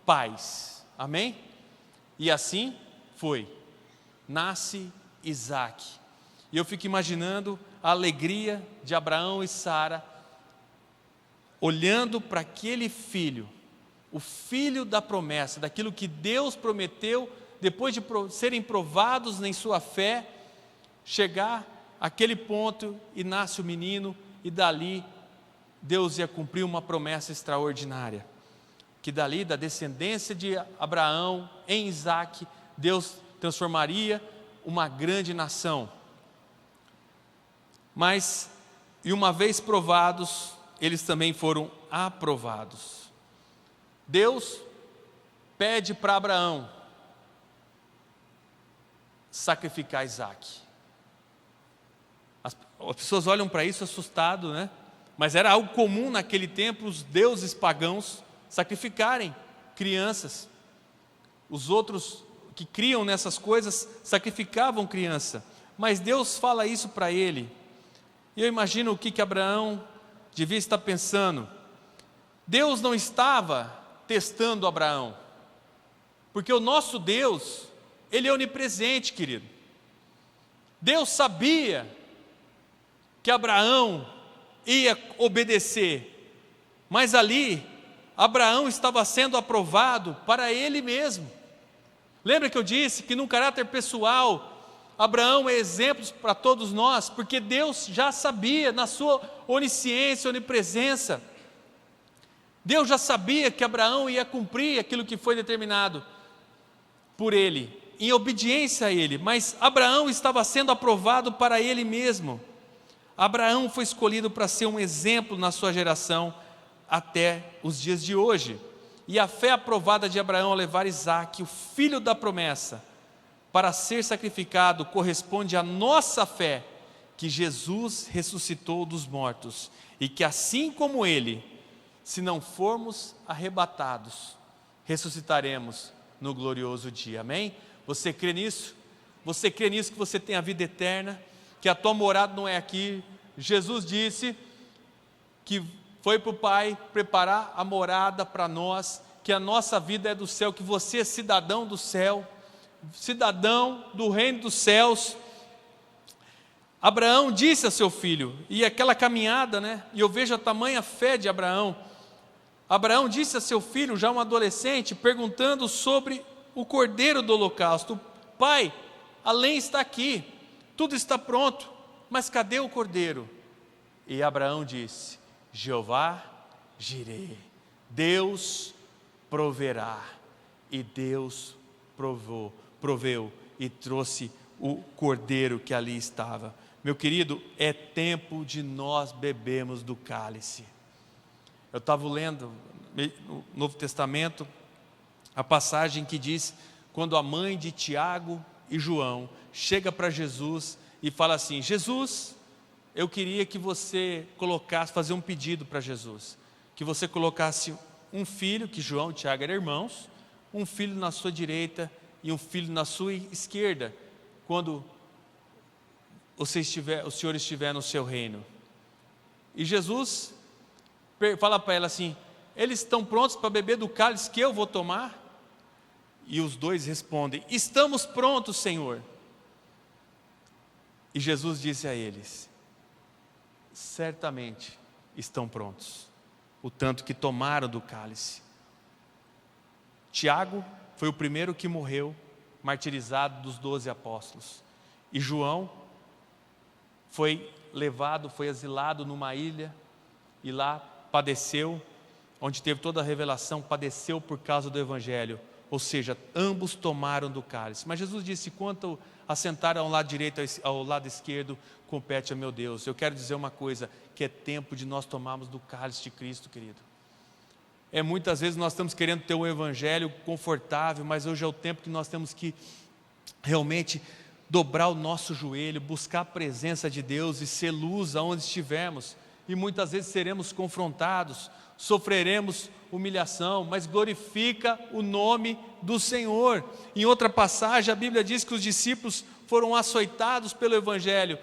pais, amém? E assim foi, nasce Isaque, e eu fico imaginando a alegria de Abraão e Sara, olhando para aquele filho, o filho da promessa, daquilo que Deus prometeu, depois de serem provados em sua fé, chegar àquele ponto e nasce o menino, e dali Deus ia cumprir uma promessa extraordinária, que dali da descendência de Abraão em Isaque, Deus transformaria uma grande nação. Mas, e uma vez provados, eles também foram aprovados. Deus pede para Abraão sacrificar Isaque. As pessoas olham para isso assustado, né? Mas era algo comum naquele tempo, os deuses pagãos sacrificarem crianças. Os outros que criam nessas coisas sacrificavam criança. Mas Deus fala isso para ele. E eu imagino o que Abraão devia estar pensando. Deus não estava testando Abraão, porque o nosso Deus, Ele é onipresente, querido. Deus sabia que Abraão ia obedecer, mas ali Abraão estava sendo aprovado para ele mesmo. Lembra que eu disse que num caráter pessoal Abraão é exemplo para todos nós, porque Deus já sabia, na sua onisciência, onipresença, Deus já sabia que Abraão ia cumprir aquilo que foi determinado por ele, em obediência a ele, mas Abraão estava sendo aprovado para ele mesmo. Abraão foi escolhido para ser um exemplo na sua geração até os dias de hoje. E a fé aprovada de Abraão ao levar Isaque, o filho da promessa, para ser sacrificado, corresponde à nossa fé, que Jesus ressuscitou dos mortos, e que assim como Ele, se não formos arrebatados, ressuscitaremos no glorioso dia, amém? Você crê nisso? Você crê nisso, que você tem a vida eterna, que a tua morada não é aqui? Jesus disse que foi para o Pai preparar a morada para nós, que a nossa vida é do céu, que você é cidadão do céu, cidadão do reino dos céus. Abraão disse a seu filho, e aquela caminhada, né? E eu vejo a tamanha fé de Abraão. Abraão disse a seu filho, já um adolescente, perguntando sobre o cordeiro do holocausto: pai, a lenha está aqui, tudo está pronto, mas cadê o cordeiro? E Abraão disse: Jeová Jireh, Deus proverá. E Deus proveu e trouxe o cordeiro que ali estava. Meu querido, é tempo de nós bebermos do cálice. Eu estava lendo no Novo Testamento a passagem que diz, quando a mãe de Tiago e João chega para Jesus e fala assim: Jesus, eu queria que você colocasse, fazer um pedido para Jesus, que você colocasse um filho, que João e Tiago eram irmãos, um filho na sua direita e um filho na sua esquerda, quando o Senhor estiver no seu reino. E Jesus fala para ela assim: eles estão prontos para beber do cálice que eu vou tomar? E os dois respondem: estamos prontos, Senhor. E Jesus disse a eles: certamente estão prontos, o tanto que tomaram do cálice. Tiago foi o primeiro que morreu, martirizado dos 12 apóstolos. E João foi levado, foi asilado numa ilha, e lá padeceu, onde teve toda a revelação, padeceu por causa do Evangelho. Ou seja, ambos tomaram do cálice. Mas Jesus disse: quanto a sentar ao lado direito, ao lado esquerdo, compete a meu Deus. Eu quero dizer uma coisa, que é tempo de nós tomarmos do cálice de Cristo, querido. Muitas vezes nós estamos querendo ter um evangelho confortável, mas hoje é o tempo que nós temos que realmente dobrar o nosso joelho, buscar a presença de Deus e ser luz aonde estivermos. E muitas vezes seremos confrontados, sofreremos humilhação, mas glorifica o nome do Senhor. Em outra passagem, a Bíblia diz que os discípulos foram açoitados pelo evangelho,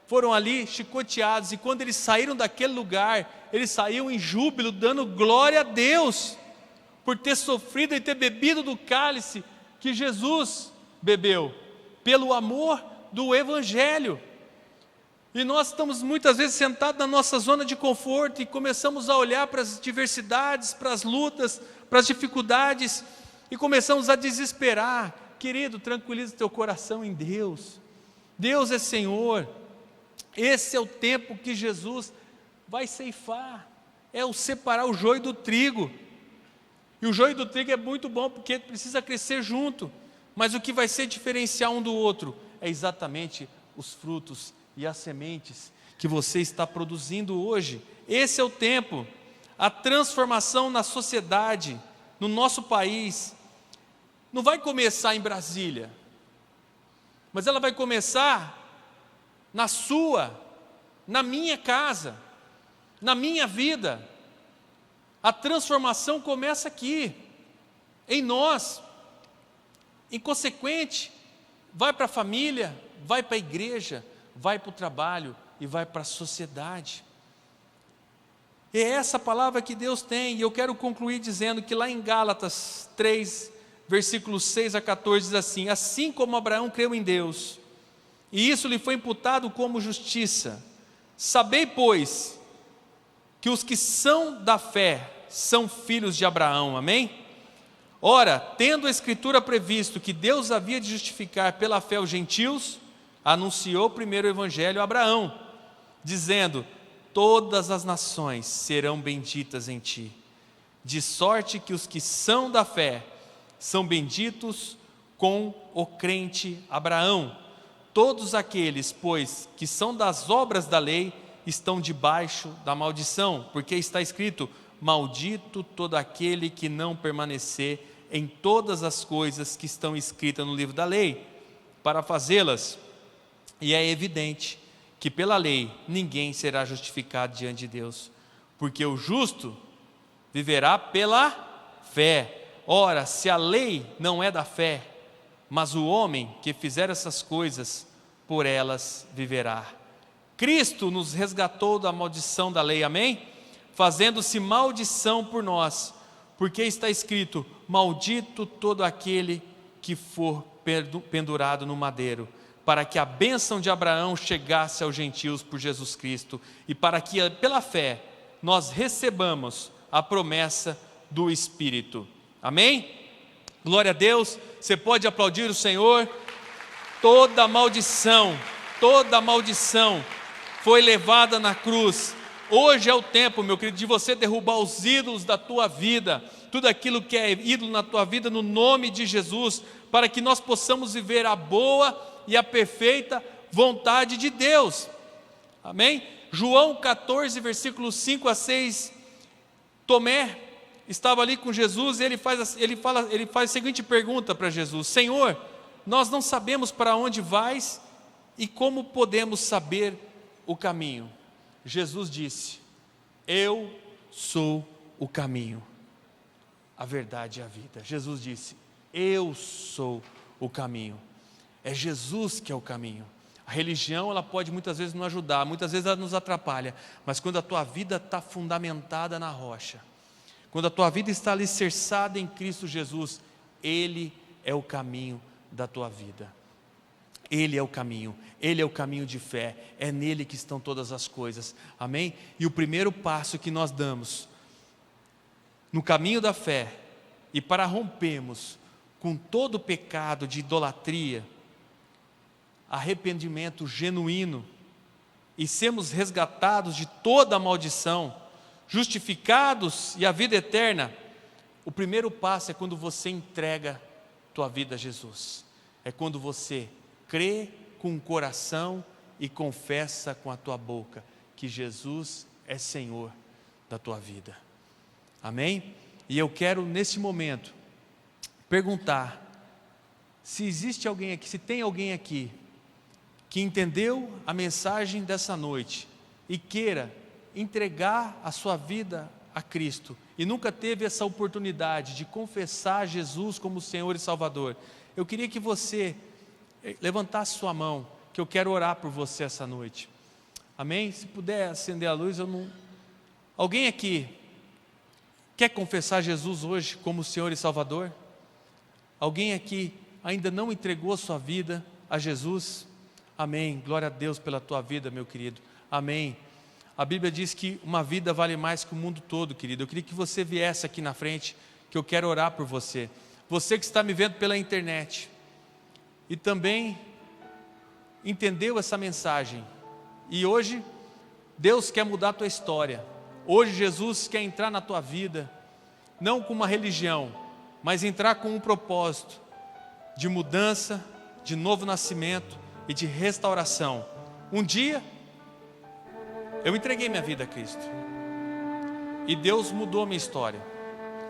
foram ali chicoteados, e quando eles saíram daquele lugar, eles saíram em júbilo, dando glória a Deus, por ter sofrido e ter bebido do cálice que Jesus bebeu, pelo amor do evangelho. E nós estamos muitas vezes sentados na nossa zona de conforto e começamos a olhar para as diversidades, para as lutas, para as dificuldades, e começamos a desesperar. Querido, tranquiliza teu coração em Deus. Deus é Senhor. Esse é o tempo que Jesus vai ceifar, é o separar o joio do trigo. E o joio do trigo é muito bom, porque precisa crescer junto, mas o que vai ser diferenciar um do outro é exatamente os frutos e as sementes que você está produzindo hoje. Esse é o tempo. A transformação na sociedade, no nosso país, não vai começar em Brasília, mas ela vai começar na sua, na minha casa, na minha vida. A transformação começa aqui, em nós. Em consequente, vai para a família, vai para a igreja, vai para o trabalho e vai para a sociedade. E é essa palavra que Deus tem. E eu quero concluir dizendo que lá em Gálatas 3, versículos 6 a 14, diz assim: assim como Abraão creu em Deus, e isso lhe foi imputado como justiça, sabei, pois, que os que são da fé são filhos de Abraão. Amém? Ora, tendo a Escritura previsto que Deus havia de justificar pela fé os gentios, anunciou primeiro o Evangelho a Abraão, dizendo: todas as nações serão benditas em ti, de sorte que os que são da fé são benditos com o crente Abraão. Todos aqueles, pois, que são das obras da lei, estão debaixo da maldição, porque está escrito: maldito todo aquele que não permanecer em todas as coisas que estão escritas no livro da lei, para fazê-las. E é evidente que pela lei ninguém será justificado diante de Deus, porque o justo viverá pela fé. Ora, se a lei não é da fé, mas o homem que fizer essas coisas, por elas viverá. Cristo nos resgatou da maldição da lei, amém? Fazendo-se maldição por nós, porque está escrito: maldito todo aquele que for pendurado no madeiro, para que a bênção de Abraão chegasse aos gentios por Jesus Cristo e para que, pela fé, nós recebamos a promessa do Espírito. Amém? Glória a Deus. Você pode aplaudir o Senhor. Toda maldição foi levada na cruz. Hoje é o tempo, meu querido, de você derrubar os ídolos da tua vida, tudo aquilo que é ídolo na tua vida, no nome de Jesus, para que nós possamos viver a boa e a perfeita vontade de Deus. Amém? João 14, versículos 5 a 6, Tomé estava ali com Jesus e ele faz a seguinte pergunta para Jesus: Senhor, nós não sabemos para onde vais e como podemos saber o caminho? Jesus disse: eu sou o caminho, a verdade e a vida. Jesus disse: eu sou o caminho. É Jesus que é o caminho. A religião, ela pode muitas vezes nos ajudar, muitas vezes ela nos atrapalha, mas quando a tua vida está fundamentada na rocha, quando a tua vida está alicerçada em Cristo Jesus, Ele é o caminho da tua vida. Ele é o caminho de fé, é nele que estão todas as coisas, amém? E o primeiro passo que nós damos no caminho da fé, e para rompermos com todo o pecado de idolatria, arrependimento genuíno, e sermos resgatados de toda a maldição, justificados e a vida eterna, o primeiro passo é quando você entrega tua vida a Jesus, é quando você crê com o coração e confessa com a tua boca que Jesus é Senhor da tua vida, amém? E eu quero nesse momento perguntar se existe alguém aqui, se tem alguém aqui que entendeu a mensagem dessa noite e queira entregar a sua vida a Cristo e nunca teve essa oportunidade de confessar Jesus como Senhor e Salvador. Eu queria que você levantasse sua mão, que eu quero orar por você essa noite, amém? Se puder acender a luz, alguém aqui quer confessar Jesus hoje como Senhor e Salvador? Alguém aqui ainda não entregou sua vida a Jesus? Amém, glória a Deus pela tua vida, meu querido, amém. A Bíblia diz que uma vida vale mais que o mundo todo, querido. Eu queria que você viesse aqui na frente, que eu quero orar por você. Você que está me vendo pela internet e também entendeu essa mensagem, e hoje Deus quer mudar a tua história. Hoje Jesus quer entrar na tua vida, não com uma religião, mas entrar com um propósito de mudança, de novo nascimento e de restauração. Um dia eu entreguei minha vida a Cristo e Deus mudou a minha história.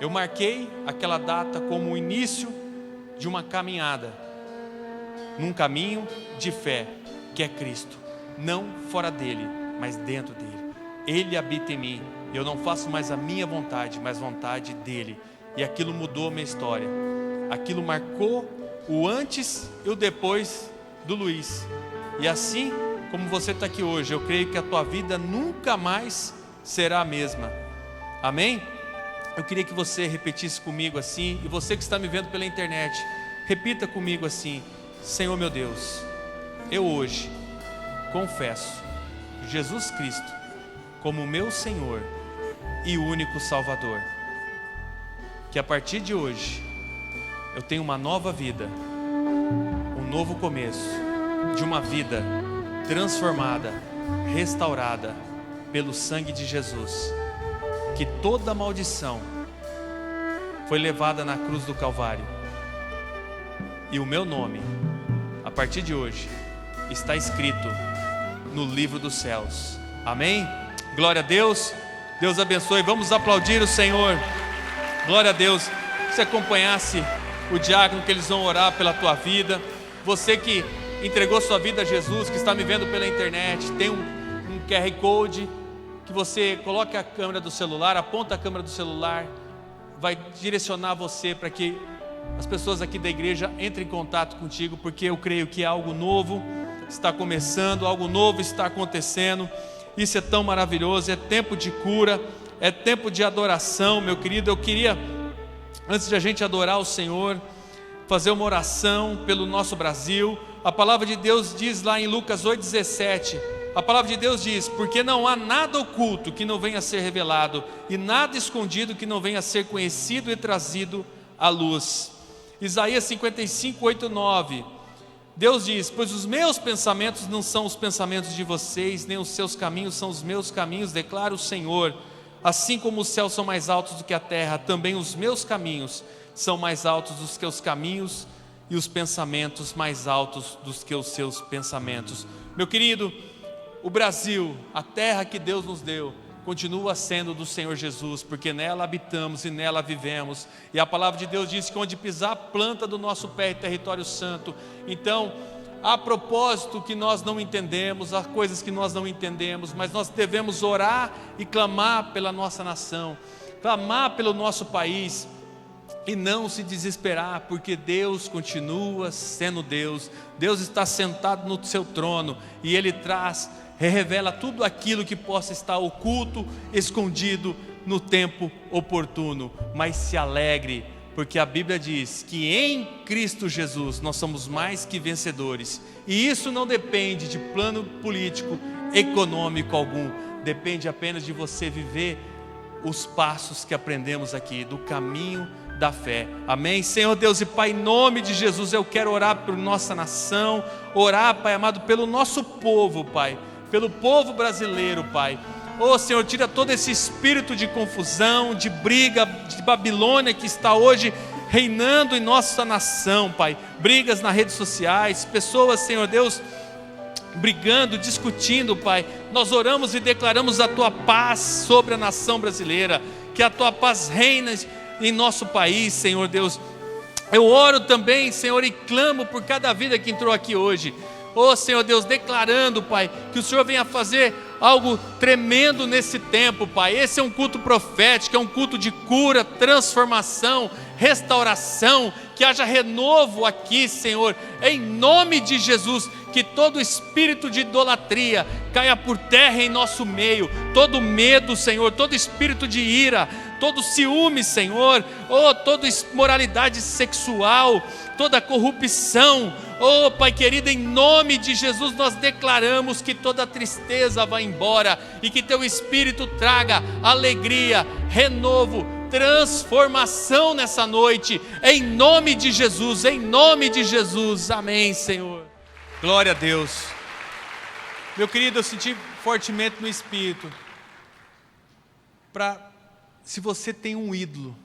Eu marquei aquela data como o início de uma caminhada, num caminho de fé, que é Cristo, não fora dele, mas dentro dele. Ele habita em mim, eu não faço mais a minha vontade, mas a vontade dele. E aquilo mudou a minha história, aquilo marcou o antes e o depois do Luiz. E assim como você está aqui hoje, eu creio que a tua vida nunca mais será a mesma, amém? Eu queria que você repetisse comigo assim, e você que está me vendo pela internet, repita comigo assim: Senhor meu Deus, eu hoje confesso Jesus Cristo como meu Senhor e único Salvador, que a partir de hoje eu tenho uma nova vida, um novo começo de uma vida transformada, restaurada pelo sangue de Jesus, que toda maldição foi levada na cruz do Calvário, e o meu nome, a partir de hoje, está escrito no livro dos céus, amém? Glória a Deus, Deus abençoe, vamos aplaudir o Senhor, glória a Deus. Se acompanhasse o diácono, que eles vão orar pela tua vida. Você que entregou sua vida a Jesus, que está me vendo pela internet, tem um QR Code, que você coloque a câmera do celular, aponta a câmera do celular, vai direcionar você para que as pessoas aqui da igreja entrem em contato contigo, porque eu creio que algo novo está começando, algo novo está acontecendo. Isso é tão maravilhoso, é tempo de cura, é tempo de adoração, meu querido. Eu queria, antes de a gente adorar o Senhor, fazer uma oração pelo nosso Brasil, a palavra de Deus diz lá em Lucas 8,17, a palavra de Deus diz: porque não há nada oculto que não venha a ser revelado, e nada escondido que não venha a ser conhecido e trazido à luz. Isaías 55, 8, 9, Deus diz: pois os meus pensamentos não são os pensamentos de vocês, nem os seus caminhos são os meus caminhos, declara o Senhor. Assim como os céus são mais altos do que a terra, também os meus caminhos são mais altos do que os caminhos, e os pensamentos mais altos do que os seus pensamentos. Meu querido, o Brasil, a terra que Deus nos deu, continua sendo do Senhor Jesus, porque nela habitamos e nela vivemos, e a palavra de Deus diz que onde pisar a planta do nosso pé é território santo. Então, há propósito que nós não entendemos, há coisas que nós não entendemos, mas nós devemos orar e clamar pela nossa nação, clamar pelo nosso país, e não se desesperar, porque Deus continua sendo Deus. Deus está sentado no seu trono, e Ele revela tudo aquilo que possa estar oculto, escondido no tempo oportuno. Mas se alegre, porque a Bíblia diz que em Cristo Jesus nós somos mais que vencedores, e isso não depende de plano político, econômico algum, depende apenas de você viver os passos que aprendemos aqui, do caminho da fé. Amém? Senhor Deus e Pai, em nome de Jesus, eu quero orar por nossa nação, orar, Pai amado, pelo nosso povo, Pai, pelo povo brasileiro, Pai. Oh Senhor, tira todo esse espírito de confusão, de briga, de Babilônia que está hoje reinando em nossa nação, Pai. Brigas nas redes sociais, pessoas, Senhor Deus, brigando, discutindo, Pai. Nós oramos e declaramos a Tua paz sobre a nação brasileira, que a Tua paz reina em nosso país, Senhor Deus. Eu oro também, Senhor, e clamo por cada vida que entrou aqui hoje. Oh Senhor Deus, declarando, Pai, que o Senhor venha fazer algo tremendo nesse tempo, Pai. Esse é um culto profético, é um culto de cura, transformação, restauração, que haja renovo aqui, Senhor, em nome de Jesus. Que todo espírito de idolatria caia por terra em nosso meio, todo medo, Senhor, todo espírito de ira, todo ciúme, Senhor, oh, toda imoralidade sexual, toda corrupção, oh Pai querido, em nome de Jesus nós declaramos que toda tristeza vá embora, e que Teu Espírito traga alegria, renovo, transformação nessa noite, em nome de Jesus, amém, Senhor. Glória a Deus. Meu querido, eu senti fortemente no Espírito, se você tem um ídolo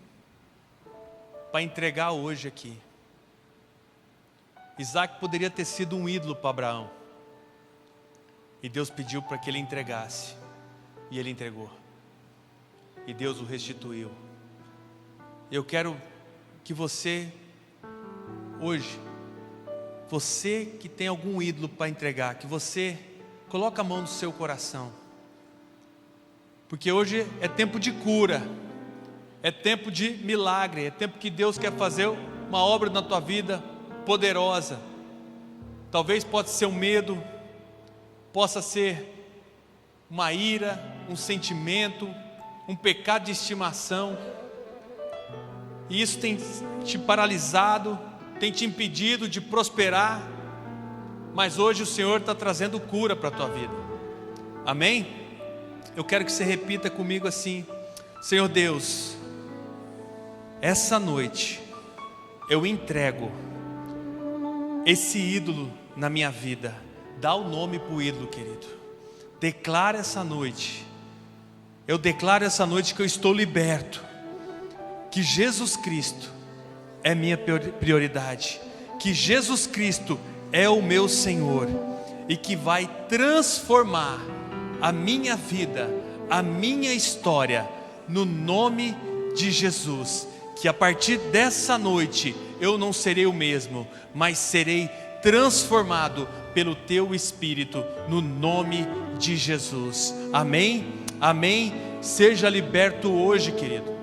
para entregar hoje aqui. Isaac poderia ter sido um ídolo para Abraão, e Deus pediu para que ele entregasse, e ele entregou, e Deus o restituiu. Eu quero que você hoje, você que tem algum ídolo para entregar, que você coloque a mão no seu coração, porque hoje é tempo de cura, é tempo de milagre, é tempo que Deus quer fazer uma obra na tua vida poderosa. Talvez possa ser um medo, possa ser uma ira, um sentimento, um pecado de estimação, e isso tem te paralisado, tem te impedido de prosperar, mas hoje o Senhor está trazendo cura para a tua vida. Amém? Eu quero que você repita comigo assim: Senhor Deus, essa noite eu entrego esse ídolo na minha vida. Dá o nome para o ídolo, querido. Declara essa noite, eu declaro essa noite que eu estou liberto, que Jesus Cristo é minha prioridade, que Jesus Cristo é o meu Senhor, e que vai transformar a minha vida, a minha história, no nome de Jesus. Que a partir dessa noite eu não serei o mesmo, mas serei transformado pelo Teu Espírito, no nome de Jesus. Amém? Amém? Seja liberto hoje, querido.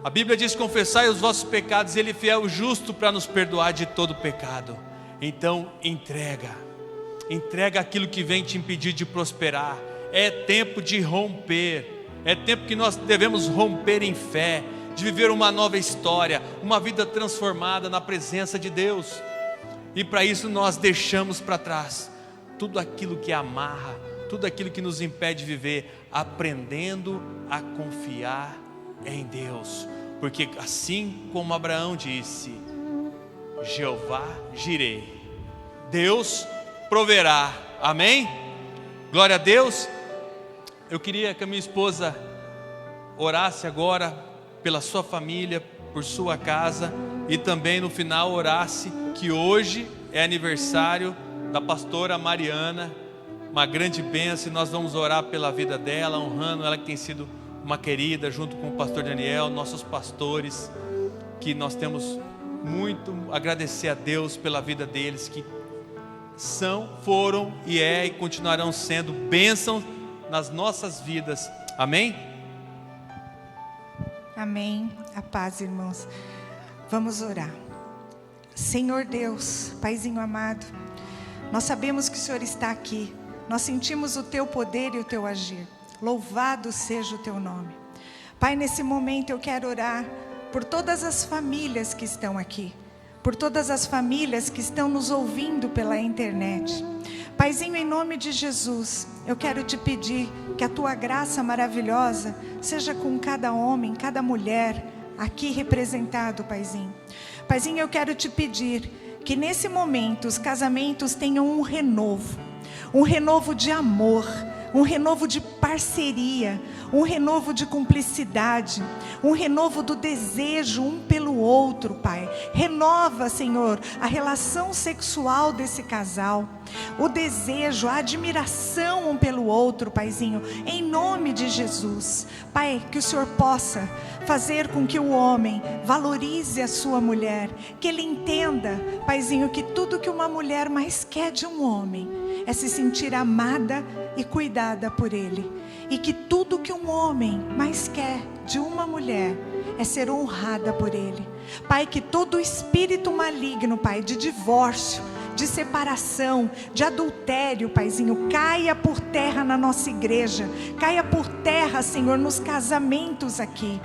A Bíblia diz: confessai os vossos pecados, Ele é fiel e justo para nos perdoar de todo pecado. Então entrega aquilo que vem te impedir de prosperar. É tempo de romper, é tempo que nós devemos romper em fé, de viver uma nova história, uma vida transformada na presença de Deus. E para isso nós deixamos para trás tudo aquilo que amarra, tudo aquilo que nos impede de viver, aprendendo a confiar em Deus. Porque assim como Abraão disse: Jeová Jirei, Deus proverá. Amém? Glória a Deus. Eu queria que a minha esposa orasse agora pela sua família, por sua casa, e também no final orasse que hoje é aniversário da pastora Mariana, uma grande bênção, e nós vamos orar pela vida dela, honrando ela, que tem sido uma querida, junto com o pastor Daniel, nossos pastores, que nós temos muito a agradecer a Deus pela vida deles, que foram e continuarão sendo bênçãos nas nossas vidas. Amém? Amém. A paz, irmãos. Vamos orar. Senhor Deus, Paizinho amado, nós sabemos que o Senhor está aqui. Nós sentimos o Teu poder e o Teu agir. Louvado seja o Teu nome. Pai, nesse momento eu quero orar por todas as famílias que estão aqui, por todas as famílias que estão nos ouvindo pela internet. Paizinho, em nome de Jesus, eu quero te pedir que a Tua graça maravilhosa seja com cada homem, cada mulher aqui representado, Paizinho. Paizinho, eu quero te pedir que nesse momento os casamentos tenham um renovo de amor, um renovo de parceria, um renovo de cumplicidade, um renovo do desejo um pelo outro, Pai. Renova, Senhor, a relação sexual desse casal, o desejo, a admiração um pelo outro, Paizinho, em nome de Jesus. Pai, que o Senhor possa fazer com que o homem valorize a sua mulher, que ele entenda, Paizinho, que tudo que uma mulher mais quer de um homem é se sentir amada e cuidada por ele, e que tudo que um homem mais quer de uma mulher é ser honrada por ele. Pai, que todo espírito maligno, Pai, de divórcio, de separação, de adultério, Paizinho, caia por terra na nossa igreja, caia por terra, Senhor, nos casamentos aqui.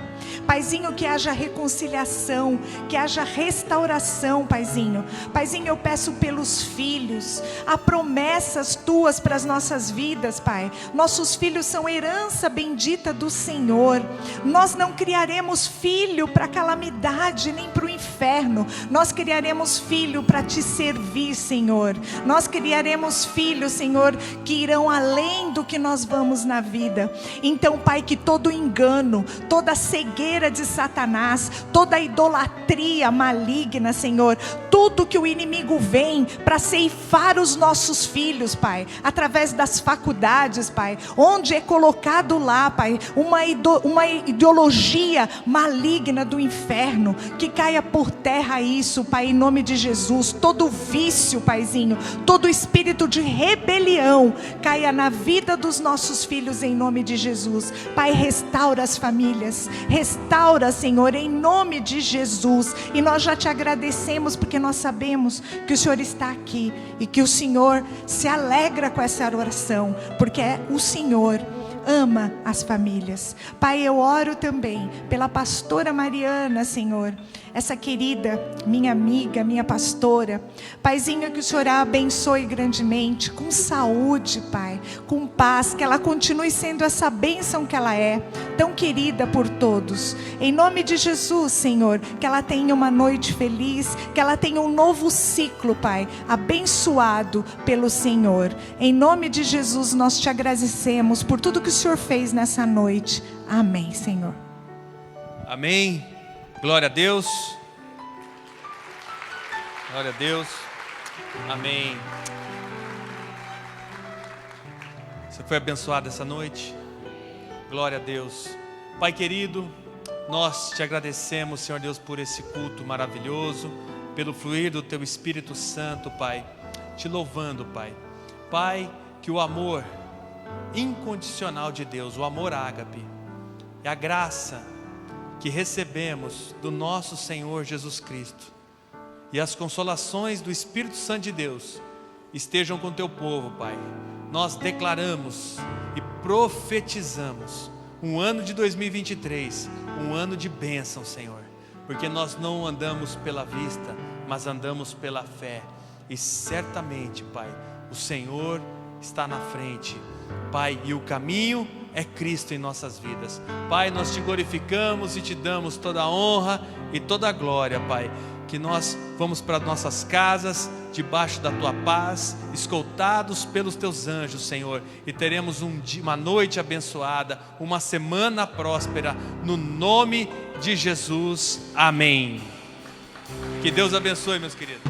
Paizinho, que haja reconciliação, que haja restauração, Paizinho. Paizinho, eu peço pelos filhos, há promessas Tuas para as nossas vidas, Pai. Nossos filhos são herança bendita do Senhor. Nós não criaremos filho para calamidade, nem para o inferno. Nós criaremos filho para Te servir, Senhor. Nós criaremos filhos, Senhor, que irão além do que nós vamos na vida. Então, Pai, que todo engano, toda cegueira de Satanás, toda idolatria maligna, Senhor, tudo que o inimigo vem para ceifar os nossos filhos, Pai, através das faculdades, Pai, onde é colocado lá, Pai, uma ideologia maligna do inferno, que caia por terra isso, Pai, em nome de Jesus. Todo vício, Paizinho, todo espírito de rebelião caia na vida dos nossos filhos em nome de Jesus. Pai, restaura as famílias, restaura, Senhor, em nome de Jesus. E nós já Te agradecemos porque nós sabemos que o Senhor está aqui e que o Senhor se alegra com essa oração, porque o Senhor ama as famílias. Pai, eu oro também pela pastora Mariana, Senhor, essa querida, minha amiga, minha pastora. Paizinho, que o Senhor a abençoe grandemente, com saúde, Pai, com paz, que ela continue sendo essa bênção que ela é, tão querida por todos. Em nome de Jesus, Senhor, que ela tenha uma noite feliz, que ela tenha um novo ciclo, Pai, abençoado pelo Senhor. Em nome de Jesus, nós Te agradecemos por tudo que o Senhor fez nessa noite. Amém, Senhor. Amém. Glória a Deus. Glória a Deus. Amém. Você foi abençoado essa noite? Glória a Deus. Pai querido, nós Te agradecemos, Senhor Deus, por esse culto maravilhoso, pelo fluir do Teu Espírito Santo, Pai. Te louvando, Pai. Pai, que o amor incondicional de Deus, o amor ágape, e a graça que recebemos do nosso Senhor Jesus Cristo e as consolações do Espírito Santo de Deus estejam com Teu povo, Pai. Nós declaramos e profetizamos um ano de 2023, um ano de bênção, Senhor, porque nós não andamos pela vista, mas andamos pela fé. e certamente, Pai, o Senhor está na frente, Pai, e o caminho é Cristo em nossas vidas. Pai, nós te glorificamos e te damos toda a honra e toda a glória, Pai, que nós vamos para nossas casas, debaixo da tua paz, escoltados pelos teus anjos, Senhor, e teremos uma noite abençoada, uma semana próspera, no nome de Jesus, amém. Que Deus abençoe, meus queridos.